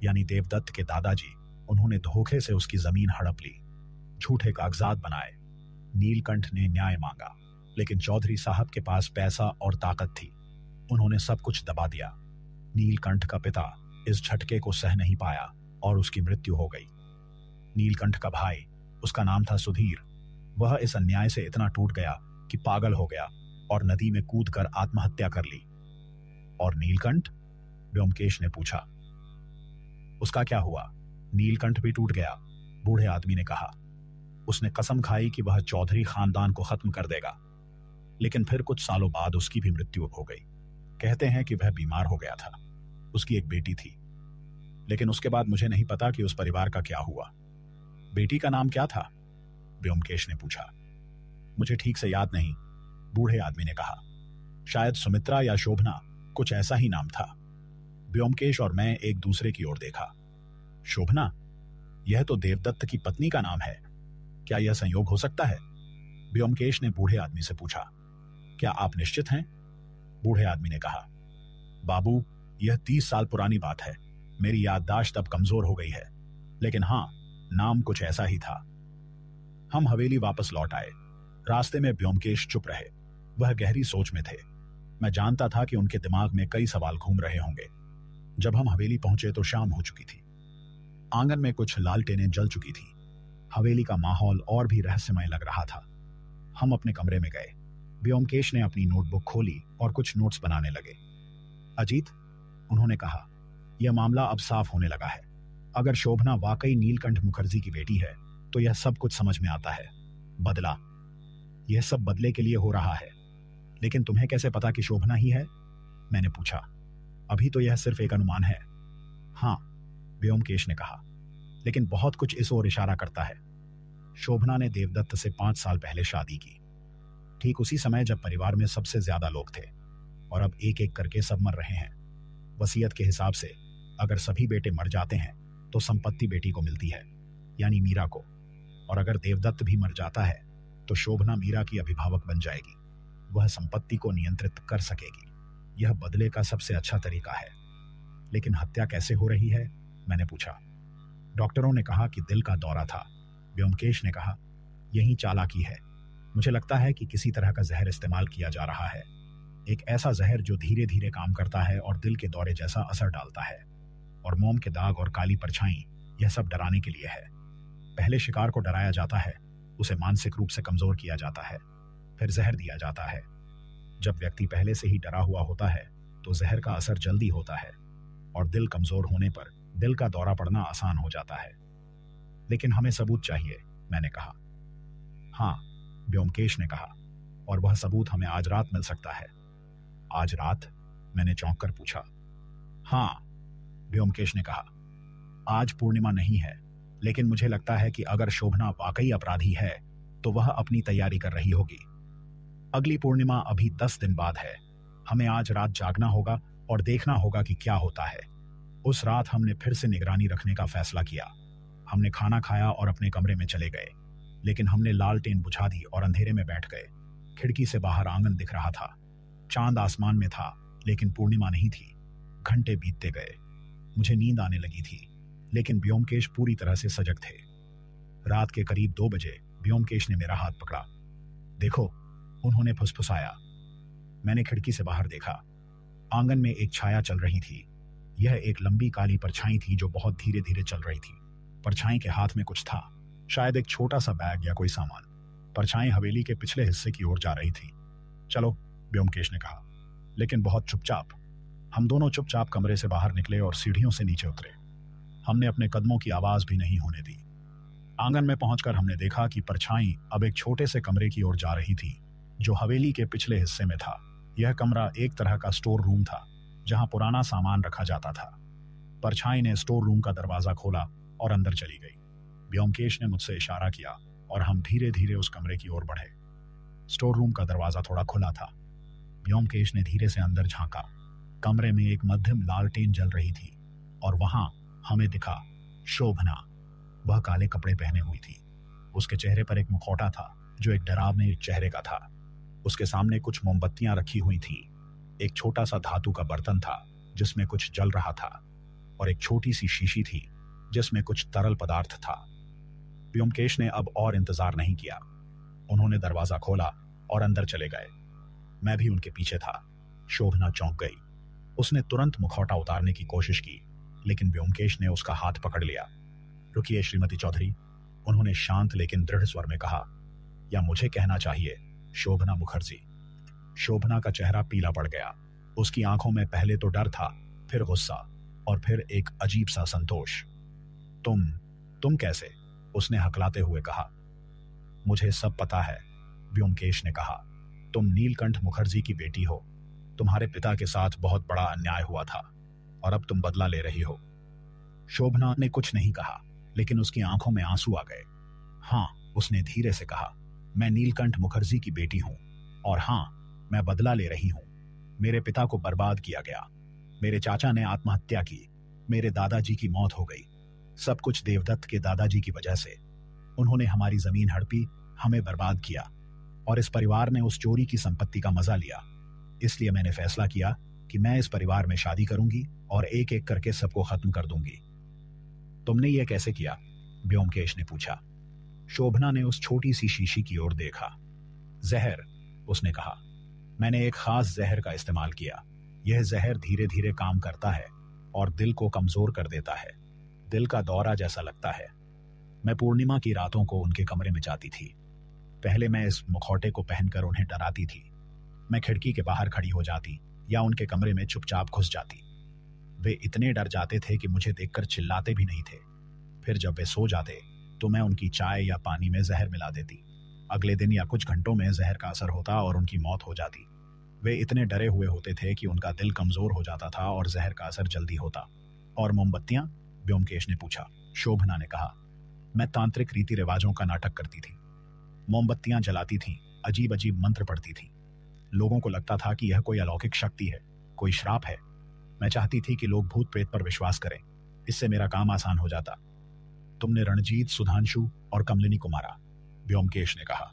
यानी देवदत्त के दादाजी, उन्होंने धोखे से उसकी जमीन हड़प ली, झूठे कागजात बनाए। नीलकंठ ने न्याय मांगा, लेकिन चौधरी साहब के पास पैसा और ताकत थी। उन्होंने सब कुछ दबा दिया। नीलकंठ का पिता इस झटके को सह नहीं पाया और उसकी मृत्यु हो गई। नीलकंठ का भाई, उसका नाम था सुधीर, वह इस अन्याय से इतना टूट गया कि पागल हो गया और नदी में कूदकर आत्महत्या कर ली। और नीलकंठ? व्योमकेश ने पूछा। उसका क्या हुआ? नीलकंठ भी टूट गया, बूढ़े आदमी ने कहा। उसने कसम खाई कि वह चौधरी खानदान को खत्म कर देगा, लेकिन फिर कुछ सालों बाद उसकी भी मृत्यु हो गई। कहते हैं कि वह बीमार हो गया था। उसकी एक बेटी थी, लेकिन उसके बाद मुझे नहीं पता कि उस परिवार का क्या हुआ। बेटी का नाम क्या था? व्योमकेश ने पूछा। मुझे ठीक से याद नहीं, बूढ़े आदमी ने कहा। शायद सुमित्रा या शोभना, कुछ ऐसा ही नाम था। व्योमकेश और मैं एक दूसरे की ओर देखा। शोभना? यह तो देवदत्त की पत्नी का नाम है। क्या यह संयोग हो सकता है? व्योमकेश ने बूढ़े आदमी से पूछा। क्या आप निश्चित हैं? बूढ़े आदमी ने कहा। बाबू, यह 30 साल पुरानी बात है। मेरी याददाश्त अब कमजोर हो गई है, लेकिन हां, नाम कुछ ऐसा ही था। हम हवेली वापस लौट आए। रास्ते में व्योमकेश चुप रहे। वह गहरी सोच में थे। मैं जानता था कि उनके दिमाग में कई सवाल घूम रहे होंगे। जब हम हवेली पहुंचे तो शाम हो चुकी थी। आंगन में कुछ लालटेनें जल चुकी थी। हवेली का माहौल और भी रहस्यमय लग रहा था। हम अपने कमरे में गए। व्योमकेश ने अपनी नोटबुक खोली और कुछ नोट्स बनाने लगे। अजीत, उन्होंने कहा, यह मामला अब साफ होने लगा है। अगर शोभना वाकई नीलकंठ मुखर्जी की बेटी है तो यह सब कुछ समझ में आता है। बदला, यह सब बदले के लिए हो रहा है। लेकिन तुम्हें कैसे पता कि शोभना ही है? मैंने पूछा। अभी तो यह सिर्फ एक अनुमान है। हाँ, व्योमकेश ने कहा, लेकिन बहुत कुछ इस ओर इशारा करता है। शोभना ने देवदत्त से 5 साल पहले शादी की, ठीक उसी समय जब परिवार में सबसे ज्यादा लोग थे, और अब एक एक करके सब मर रहे हैं। वसीयत के हिसाब से अगर सभी बेटे मर जाते हैं तो संपत्ति बेटी को मिलती है, यानी मीरा को, और अगर देवदत्त भी मर जाता है तो शोभना मीरा की अभिभावक बन जाएगी। वह संपत्ति को नियंत्रित कर सकेगी। यह बदले का सबसे अच्छा तरीका है। लेकिन हत्या कैसे हो रही है? मैंने पूछा। डॉक्टरों ने कहा कि दिल का दौरा था। व्योमकेश ने कहा, यही चालाकी है। मुझे लगता है कि किसी तरह का जहर इस्तेमाल किया जा रहा है। एक ऐसा जहर जो धीरे धीरे काम करता है और दिल के दौरे जैसा असर डालता है। और मोम के दाग और काली परछाई, यह सब डराने के लिए है। पहले शिकार को डराया जाता है, उसे मानसिक रूप से कमजोर किया जाता है, फिर जहर दिया जाता है। जब व्यक्ति पहले से ही डरा हुआ होता है तो जहर का असर जल्दी होता है, और दिल कमजोर होने पर दिल का दौरा पड़ना आसान हो जाता है। लेकिन हमें सबूत चाहिए, मैंने कहा। हाँ, व्योमकेश ने कहा, और वह सबूत हमें आज रात मिल सकता है। आज रात? मैंने चौंक कर पूछा। हाँ, व्योमकेश ने कहा, आज पूर्णिमा नहीं है, लेकिन मुझे लगता है कि अगर शोभना वाकई अपराधी है तो वह अपनी तैयारी कर रही होगी। अगली पूर्णिमा अभी 10 दिन बाद है। हमें आज रात जागना होगा और देखना होगा कि क्या होता है। उस रात हमने फिर से निगरानी रखने का फैसला किया। हमने खाना खाया और अपने कमरे में चले गए, लेकिन हमने लालटेन बुझा दी और अंधेरे में बैठ गए। खिड़की से बाहर आंगन दिख रहा था। चांद आसमान में था, लेकिन पूर्णिमा नहीं थी। घंटे बीतते गए। मुझे नींद आने लगी थी, लेकिन व्योमकेश पूरी तरह से सजग थे। रात के करीब 2 बजे व्योमकेश ने मेरा हाथ पकड़ा। देखो, उन्होंने फुसफुसाया। मैंने खिड़की से बाहर देखा। आंगन में एक छाया चल रही थी। यह एक लंबी काली परछाई थी जो बहुत धीरे धीरे चल रही थी। परछाई के हाथ में कुछ था, शायद एक छोटा सा बैग या कोई सामान। परछाई हवेली के पिछले हिस्से की ओर जा रही थी। चलो, व्योमकेश ने कहा, लेकिन बहुत चुपचाप। हम दोनों चुपचाप कमरे से बाहर निकले और सीढ़ियों से नीचे उतरे। हमने अपने कदमों की आवाज भी नहीं होने दी। आंगन में पहुंचकर हमने देखा कि परछाई अब एक छोटे से कमरे की ओर जा रही थी जो हवेली के पिछले हिस्से में था। यह कमरा एक तरह का स्टोर रूम था जहां पुराना सामान रखा जाता था। परछाई ने स्टोर रूम का दरवाजा खोला और अंदर चली गई। व्योमकेश ने मुझसे इशारा किया और हम धीरे धीरे उस कमरे की ओर बढ़े। स्टोर रूम का दरवाजा थोड़ा खुला था। व्योमकेश ने धीरे से अंदर झांका। कमरे में एक मध्यम लालटेन जल रही थी और वहां हमें दिखा शोभना। वह काले कपड़े पहने हुई थी। उसके चेहरे पर एक मुखौटा था जो एक डरावने चेहरे का था। उसके सामने कुछ मोमबत्तियां रखी हुई थी। एक छोटा सा धातु का बर्तन था जिसमें कुछ जल रहा था, और एक छोटी सी शीशी थी जिसमें कुछ तरल पदार्थ था। व्योमकेश ने अब और इंतजार नहीं किया। उन्होंने दरवाजा खोला और अंदर चले गए। मैं भी उनके पीछे था। शोभना चौंक गई। उसने तुरंत मुखौटा उतारने की कोशिश की, लेकिन व्योमकेश ने उसका हाथ पकड़ लिया। रुकिए श्रीमती चौधरी, उन्होंने शांत लेकिन दृढ़ स्वर में कहा, या मुझे कहना चाहिए शोभना मुखर्जी। शोभना का चेहरा पीला पड़ गया। उसकी आंखों में पहले तो डर था, फिर गुस्सा, और फिर एक अजीब सा संतोष। तुम कैसे? उसने हकलाते हुए कहा। मुझे सब पता है, व्योमकेश ने कहा। तुम नीलकंठ मुखर्जी की बेटी हो। तुम्हारे पिता के साथ बहुत बड़ा अन्याय हुआ था और अब तुम बदला ले रही हो। शोभना ने कुछ नहीं कहा, लेकिन उसकी आंखों में आंसू आ गए। हाँ, उसने धीरे से कहा, मैं नीलकंठ मुखर्जी की बेटी हूं और हाँ, मैं बदला ले रही हूं। मेरे पिता को बर्बाद किया गया, मेरे चाचा ने आत्महत्या की, मेरे दादाजी की मौत हो गई। सब कुछ देवदत्त के दादाजी की वजह से। उन्होंने हमारी जमीन हड़पी, हमें बर्बाद किया और इस परिवार ने उस चोरी की संपत्ति का मजा लिया। इसलिए मैंने फैसला किया कि मैं इस परिवार में शादी करूंगी और एक एक करके सबको खत्म कर दूंगी। तुमने यह कैसे किया? ब्योमकेश ने पूछा। शोभना ने उस छोटी सी शीशी की ओर देखा। जहर, उसने कहा। मैंने एक खास जहर का इस्तेमाल किया। यह जहर धीरे धीरे काम करता है और दिल को कमजोर कर देता है। दिल का दौरा जैसा लगता है। मैं पूर्णिमा की रातों को उनके कमरे में जाती थी। पहले मैं इस मुखौटे को पहनकर उन्हें डराती थी। मैं खिड़की के बाहर खड़ी हो जाती या उनके कमरे में चुपचाप घुस जाती। वे इतने डर जाते थे कि मुझे देखकर चिल्लाते भी नहीं थे। फिर जब वे सो जाते तो मैं उनकी चाय या पानी में जहर मिला देती। अगले दिन या कुछ घंटों में जहर का असर होता और उनकी मौत हो जाती। वे इतने डरे हुए होते थे कि उनका दिल कमजोर हो जाता था और जहर का असर जल्दी होता। और मोमबत्तियां? ब्योमकेश ने पूछा। शोभना ने कहा, मैं तांत्रिक रीति रिवाजों का नाटक करती थी। मोमबत्तियां जलाती थीं, अजीब अजीब मंत्र पढ़ती थीं। लोगों को लगता था कि यह कोई अलौकिक शक्ति है, कोई श्राप है। मैं चाहती थी कि लोग भूत प्रेत पर विश्वास करें, इससे मेरा काम आसान हो जाता। तुमने रणजीत, सुधांशु और कमलिनी को मारा, ब्योमकेश ने कहा।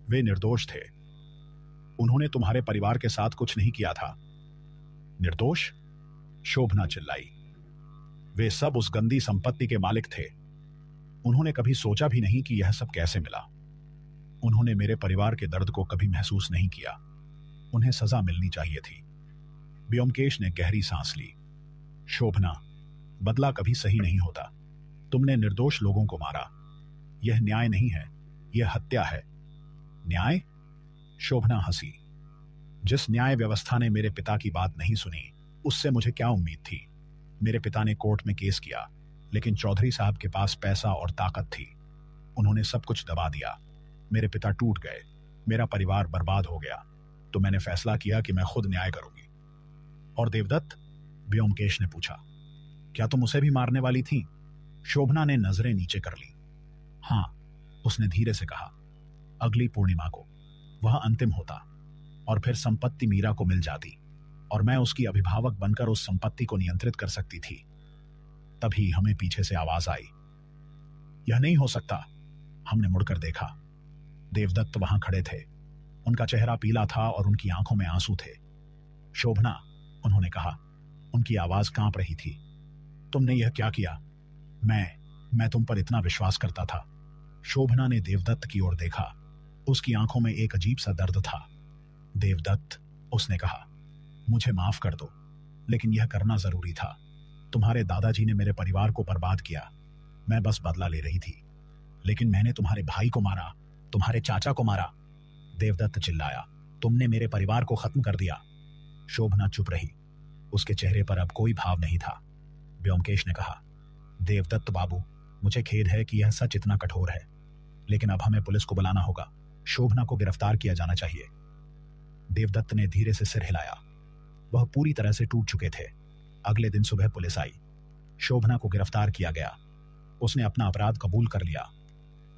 वे निर्दोष थे। उन्होंने तुम्हारे परिवार के साथ कुछ नहीं किया था। निर्दोष? शोभना चिल्लाई। वे सब उस गंदी संपत्ति के मालिक थे। उन्होंने कभी सोचा भी नहीं कि यह सब कैसे मिला। उन्होंने मेरे परिवार के दर्द को कभी महसूस नहीं किया। उन्हें सजा मिलनी चाहिए थी। ब्योमकेश ने गहरी सांस ली। शोभना, बदला कभी सही नहीं होता। तुमने निर्दोष लोगों को मारा। यह न्याय नहीं है, यह हत्या है। न्याय? शोभना हंसी। जिस न्याय व्यवस्था ने मेरे पिता की बात नहीं सुनी, उससे मुझे क्या उम्मीद थी? मेरे पिता ने कोर्ट में केस किया, लेकिन चौधरी साहब के पास पैसा और ताकत थी। उन्होंने सब कुछ दबा दिया। मेरे पिता टूट गए, मेरा परिवार बर्बाद हो गया। तो मैंने फैसला किया कि मैं खुद न्याय करूंगी। और देवदत्त? ब्योमकेश ने पूछा। क्या तुम उसे भी मारने वाली थी? शोभना ने नजरें नीचे कर ली। हां, उसने धीरे से कहा। अगली पूर्णिमा को वह अंतिम होता और फिर संपत्ति मीरा को मिल जाती और मैं उसकी अभिभावक बनकर उस संपत्ति को नियंत्रित कर सकती थी। तभी हमें पीछे से आवाज आई, यह नहीं हो सकता। हमने मुड़कर देखा। देवदत्त वहां खड़े थे। उनका चेहरा पीला था और उनकी आंखों में आंसू थे। शोभना, उन्होंने कहा। उनकी आवाज कांप रही थी। तुमने यह क्या किया? मैं तुम पर इतना विश्वास करता था। शोभना ने देवदत्त की ओर देखा। उसकी आंखों में एक अजीब सा दर्द था। देवदत्त, उसने कहा, मुझे माफ कर दो, लेकिन यह करना जरूरी था। तुम्हारे दादाजी ने मेरे परिवार को बर्बाद किया। मैं बस बदला ले रही थी। लेकिन मैंने तुम्हारे भाई को मारा, तुम्हारे चाचा को मारा। देवदत्त चिल्लाया। तुमने मेरे परिवार को खत्म कर दिया। शोभना चुप रही। उसके चेहरे पर अब कोई भाव नहीं था। ब्योमकेश ने कहा, देवदत्त बाबू, मुझे खेद है कि यह सच इतना कठोर है, लेकिन अब हमें पुलिस को बुलाना होगा। शोभना को गिरफ्तार किया जाना चाहिए। देवदत्त ने धीरे से सिर हिलाया। वह पूरी तरह से टूट चुके थे। अगले दिन सुबह पुलिस आई। शोभना को गिरफ्तार किया गया। उसने अपना अपराध कबूल कर लिया।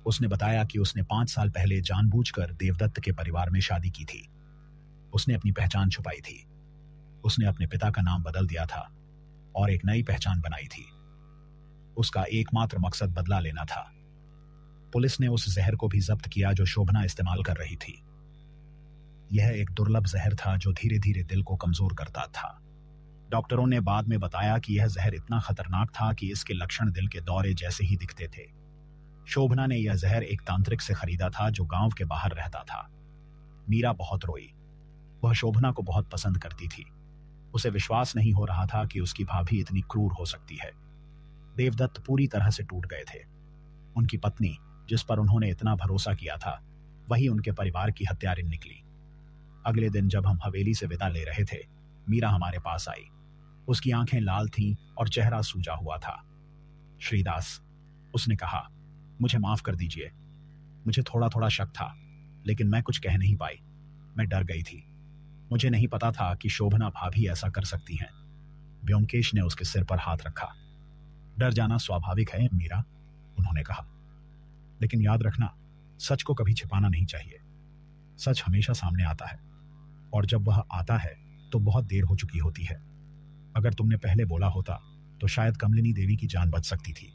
उसने बताया कि उसने 5 साल पहले जानबूझकर देवदत्त के परिवार में शादी की थी। उसने अपनी पहचान छुपाई थी। उसने अपने पिता का नाम बदल दिया था और एक नई पहचान बनाई थी। उसका एकमात्र मकसद बदला लेना था। पुलिस ने उस जहर को भी जब्त किया जो शोभना इस्तेमाल कर रही थी। यह एक दुर्लभ जहर था जो धीरे धीरे दिल को कमजोर करता था। डॉक्टरों ने बाद में बताया कि यह जहर इतना खतरनाक था कि इसके लक्षण दिल के दौरे जैसे ही दिखते थे। शोभना ने यह जहर एक तांत्रिक से खरीदा था जो गांव के बाहर रहता था। मीरा बहुत रोई। वह शोभना को बहुत पसंद करती थी। उसे विश्वास नहीं हो रहा था कि उसकी भाभी इतनी क्रूर हो सकती है। देवदत्त पूरी तरह से टूट गए थे। उनकी पत्नी, जिस पर उन्होंने इतना भरोसा किया था, वही उनके परिवार की हत्यारिन निकली। अगले दिन जब हम हवेली से विदा ले रहे थे, मीरा हमारे पास आई। उसकी आंखें लाल थीं और चेहरा सूजा हुआ था। श्रीदास, उसने कहा, मुझे माफ कर दीजिए। मुझे थोड़ा थोड़ा शक था, लेकिन मैं कुछ कह नहीं पाई। मैं डर गई थी। मुझे नहीं पता था कि शोभना भाभी ऐसा कर सकती हैं। व्योमकेश ने उसके सिर पर हाथ रखा। डर जाना स्वाभाविक है मीरा, उन्होंने कहा, लेकिन याद रखना, सच को कभी छिपाना नहीं चाहिए। सच हमेशा सामने आता है, और जब वह आता है तो बहुत देर हो चुकी होती है। अगर तुमने पहले बोला होता तो शायद कमलिनी देवी की जान बच सकती थी।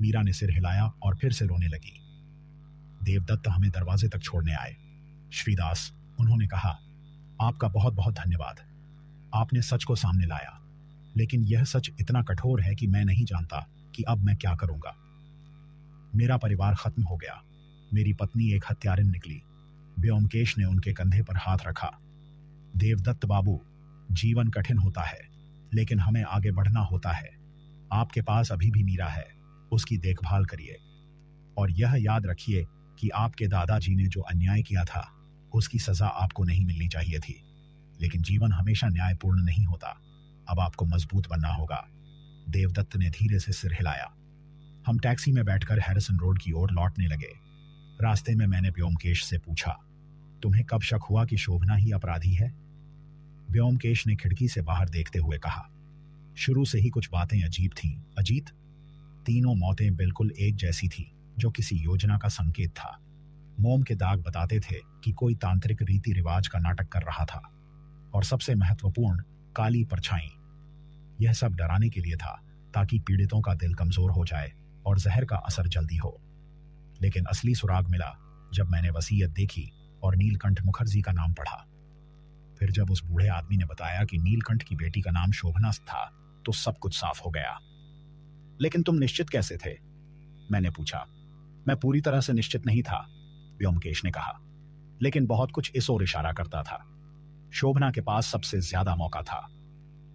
मीरा ने सिर हिलाया और फिर से रोने लगी। देवदत्त हमें दरवाजे तक छोड़ने आए। श्रीदास, उन्होंने कहा, आपका बहुत बहुत धन्यवाद। आपने सच को सामने लाया, लेकिन यह सच इतना कठोर है कि मैं नहीं जानता कि अब मैं क्या करूंगा। मेरा परिवार खत्म हो गया। मेरी पत्नी एक हत्यारिन निकली। व्योमकेश ने उनके कंधे पर हाथ रखा। देवदत्त बाबू, जीवन कठिन होता है, लेकिन हमें आगे बढ़ना होता है। आपके पास अभी भी मीरा है, उसकी देखभाल करिए, और यह याद रखिए कि आपके दादाजी ने जो अन्याय किया था उसकी सजा आपको नहीं मिलनी चाहिए थी। लेकिन जीवन हमेशा न्यायपूर्ण नहीं होता। अब आपको मजबूत बनना होगा। देवदत्त ने धीरे से सिर हिलाया। हम टैक्सी में बैठकर हैरिसन रोड की ओर लौटने लगे। रास्ते में मैंने व्योमकेश से पूछा, तुम्हें कब शक हुआ कि शोभना ही अपराधी है? व्योमकेश ने खिड़की से बाहर देखते हुए कहा, शुरू से ही कुछ बातें अजीब थीं। अजीत, तीनों मौतें बिल्कुल एक जैसी थी, जो किसी योजना का संकेत था। मोम के दाग बताते थे कि कोई तांत्रिक रीति रिवाज का नाटक कर रहा था। और सबसे महत्वपूर्ण, काली परछाई। यह सब डराने के लिए था, ताकि पीड़ितों का दिल कमजोर हो जाए और जहर का असर जल्दी हो। लेकिन असली सुराग मिला जब मैंने वसीयत देखी और नीलकंठ मुखर्जी का नाम पढ़ा। फिर जब उस बूढ़े आदमी ने बताया कि नीलकंठ की बेटी का नाम शोभना था, तो सब कुछ साफ हो गया। लेकिन तुम निश्चित कैसे थे? मैंने पूछा। मैं पूरी तरह से निश्चित नहीं था, व्योमकेश ने कहा, लेकिन बहुत कुछ इस ओर इशारा करता था। शोभना के पास सबसे ज्यादा मौका था।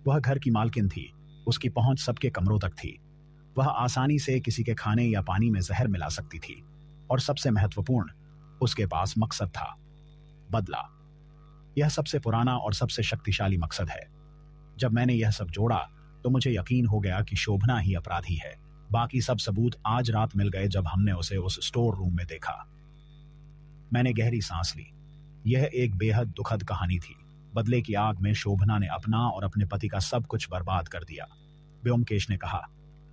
वह घर की मालकिन थी, उसकी पहुंच सबके कमरों तक थी। वह आसानी से किसी के खाने या पानी में जहर मिला सकती थी। और सबसे महत्वपूर्ण, उसके पास मकसद था, बदला। यह सबसे पुराना और सबसे शक्तिशाली मकसद है। जब मैंने यह सब जोड़ा तो मुझे यकीन हो गया कि शोभना ही अपराधी है। बाकी सब सबूत आज रात मिल गए जब हमने उसे उस स्टोर रूम में देखा। मैंने गहरी सांस ली। यह एक बेहद दुखद कहानी थी। बदले की आग में शोभना ने अपना और अपने पति का सब कुछ बर्बाद कर दिया। व्योमकेश ने कहा,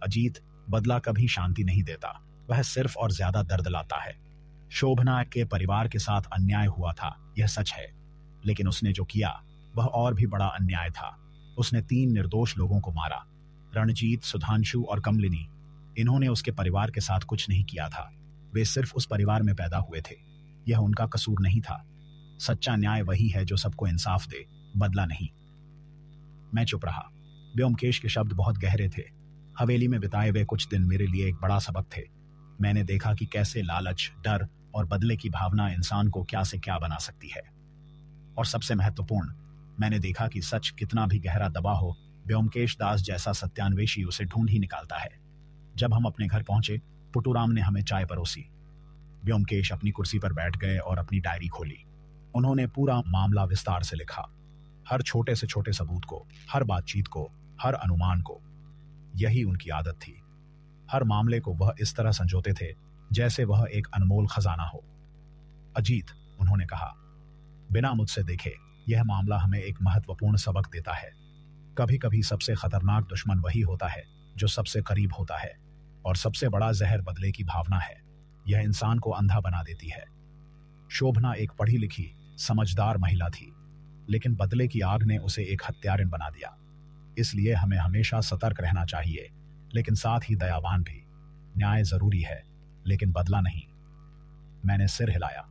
अजीत, बदला कभी शांति नहीं देता, वह सिर्फ और ज्यादा दर्द लाता है। शोभना के परिवार के साथ अन्याय हुआ था, यह सच है, लेकिन उसने जो किया वह और भी बड़ा अन्याय था। उसने 3 निर्दोष लोगों को मारा, रणजीत, सुधांशु और कमलिनी। इन्होंने उसके परिवार के साथ कुछ नहीं किया था। वे सिर्फ उस परिवार में पैदा हुए थे। यह उनका कसूर नहीं था। सच्चा न्याय वही है जो सबको इंसाफ दे, बदला नहीं। मैं चुप रहा। व्योमकेश के शब्द बहुत गहरे थे। हवेली में बिताए हुए कुछ दिन मेरे लिए एक बड़ा सबक थे। मैंने देखा कि कैसे लालच, डर और बदले की भावना इंसान को क्या से क्या बना सकती है। और सबसे महत्वपूर्ण, मैंने देखा कि सच कितना भी गहरा दबा हो, व्योमकेश दास जैसा सत्यान्वेषी उसे ढूंढ ही निकालता है। जब हम अपने घर पहुंचे, पुटूराम ने हमें चाय परोसी। व्योमकेश अपनी कुर्सी पर बैठ गए और अपनी डायरी खोली। उन्होंने पूरा मामला विस्तार से लिखा, हर छोटे से छोटे सबूत को, हर बातचीत को, हर अनुमान को। यही उनकी आदत थी। हर मामले को वह इस तरह संजोते थे जैसे वह एक अनमोल खजाना हो। अजीत, उन्होंने कहा, बिना मुझसे देखे यह मामला हमें एक महत्वपूर्ण सबक देता है। कभी कभी सबसे खतरनाक दुश्मन वही होता है जो सबसे करीब होता है, और सबसे बड़ा जहर बदले की भावना है। यह इंसान को अंधा बना देती है। शोभना एक पढ़ी लिखी, समझदार महिला थी, लेकिन बदले की आग ने उसे एक हत्यारिन बना दिया। इसलिए हमें हमेशा सतर्क रहना चाहिए, लेकिन साथ ही दयावान भी। न्याय जरूरी है, लेकिन बदला नहीं। मैंने सिर हिलाया।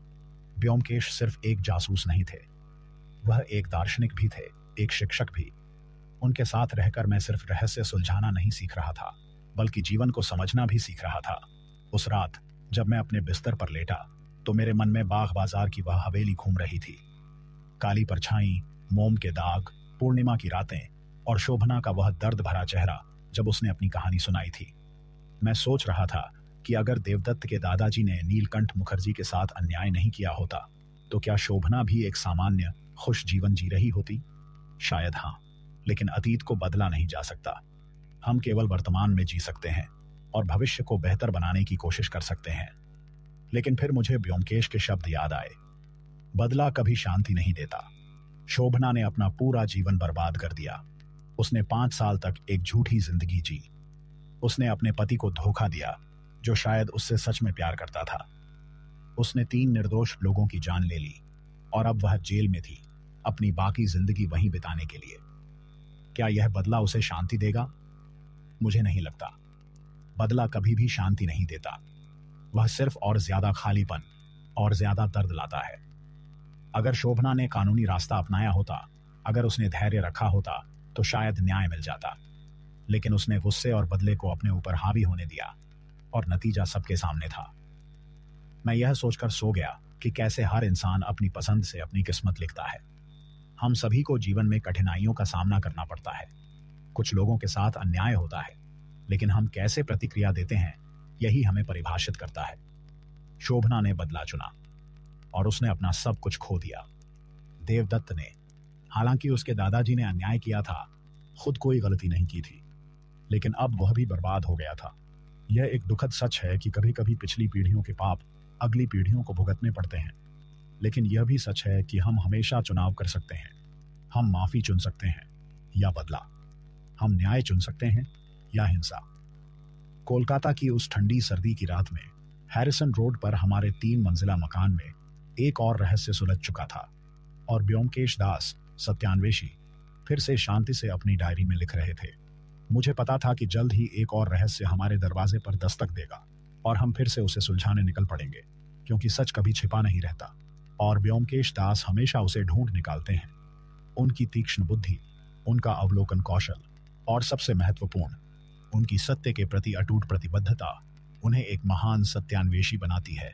व्योमकेश सिर्फ एक जासूस नहीं थे, वह एक दार्शनिक भी थे, एक शिक्षक भी। उनके साथ रहकर मैं सिर्फ रहस्य सुलझाना नहीं सीख रहा था, बल्कि जीवन को समझना भी सीख रहा था। उस रात जब मैं अपने बिस्तर पर लेटा, तो मेरे मन में बाग बाजार की वह हवेली घूम रही थी। काली परछाई, मोम के दाग, पूर्णिमा की रातें और शोभना का वह दर्द भरा चेहरा जब उसने अपनी कहानी सुनाई थी। मैं सोच रहा था कि अगर देवदत्त के दादाजी ने नीलकंठ मुखर्जी के साथ अन्याय नहीं किया होता, तो क्या शोभना भी एक सामान्य खुश जीवन जी रही होती? शायद हाँ, लेकिन अतीत को बदला नहीं जा सकता। हम केवल वर्तमान में जी सकते हैं और भविष्य को बेहतर बनाने की कोशिश कर सकते हैं। लेकिन फिर मुझे व्योमकेश के शब्द याद आए, बदला कभी शांति नहीं देता, शोभना ने अपना पूरा जीवन बर्बाद कर दिया। उसने 5 साल तक एक झूठी जिंदगी जी। उसने अपने पति को धोखा दिया, जो शायद उससे सच में प्यार करता था। उसने 3 निर्दोष लोगों की जान ले ली और अब वह जेल में थी, अपनी बाकी जिंदगी वहीं बिताने के लिए। क्या यह बदला उसे शांति देगा? मुझे नहीं लगता। बदला कभी भी शांति नहीं देता। वह सिर्फ और ज्यादा खालीपन और ज्यादा दर्द लाता है। अगर शोभना ने कानूनी रास्ता अपनाया होता, अगर उसने धैर्य रखा होता, तो शायद न्याय मिल जाता। लेकिन उसने गुस्से और बदले को अपने ऊपर हावी होने दिया और नतीजा सबके सामने था। मैं यह सोचकर सो गया कि कैसे हर इंसान अपनी पसंद से अपनी किस्मत लिखता है। हम सभी को जीवन में कठिनाइयों का सामना करना पड़ता है। कुछ लोगों के साथ अन्याय होता है, लेकिन हम कैसे प्रतिक्रिया देते हैं, यही हमें परिभाषित करता है। शोभना ने बदला चुना और उसने अपना सब कुछ खो दिया। देवदत्त ने, हालांकि उसके दादाजी ने अन्याय किया था, खुद कोई गलती नहीं की थी, लेकिन अब वह भी बर्बाद हो गया था। यह एक दुखद सच है कि कभी कभी पिछली पीढ़ियों के पाप अगली पीढ़ियों को भुगतने पड़ते हैं, लेकिन यह भी सच है कि हम हमेशा चुनाव कर सकते हैं। हम माफी चुन सकते हैं या बदला। हम न्याय चुन सकते हैं या हिंसा। कोलकाता की उस ठंडी सर्दी की रात में हैरिसन रोड पर हमारे 3 मंजिला मकान में एक और रहस्य सुलझ चुका था और ब्योमकेश दास, सत्यान्वेषी, फिर से शांति से अपनी डायरी में लिख रहे थे। मुझे पता था कि जल्द ही एक और रहस्य हमारे दरवाजे पर दस्तक देगा और हम फिर से उसे सुलझाने निकल पड़ेंगे, क्योंकि सच कभी छिपा नहीं रहता और ब्योमकेश दास हमेशा उसे ढूंढ निकालते हैं। उनकी तीक्ष्ण बुद्धि, उनका अवलोकन कौशल और सबसे महत्वपूर्ण, उनकी सत्य के प्रति अटूट प्रतिबद्धता उन्हें एक महान सत्यान्वेषी बनाती है।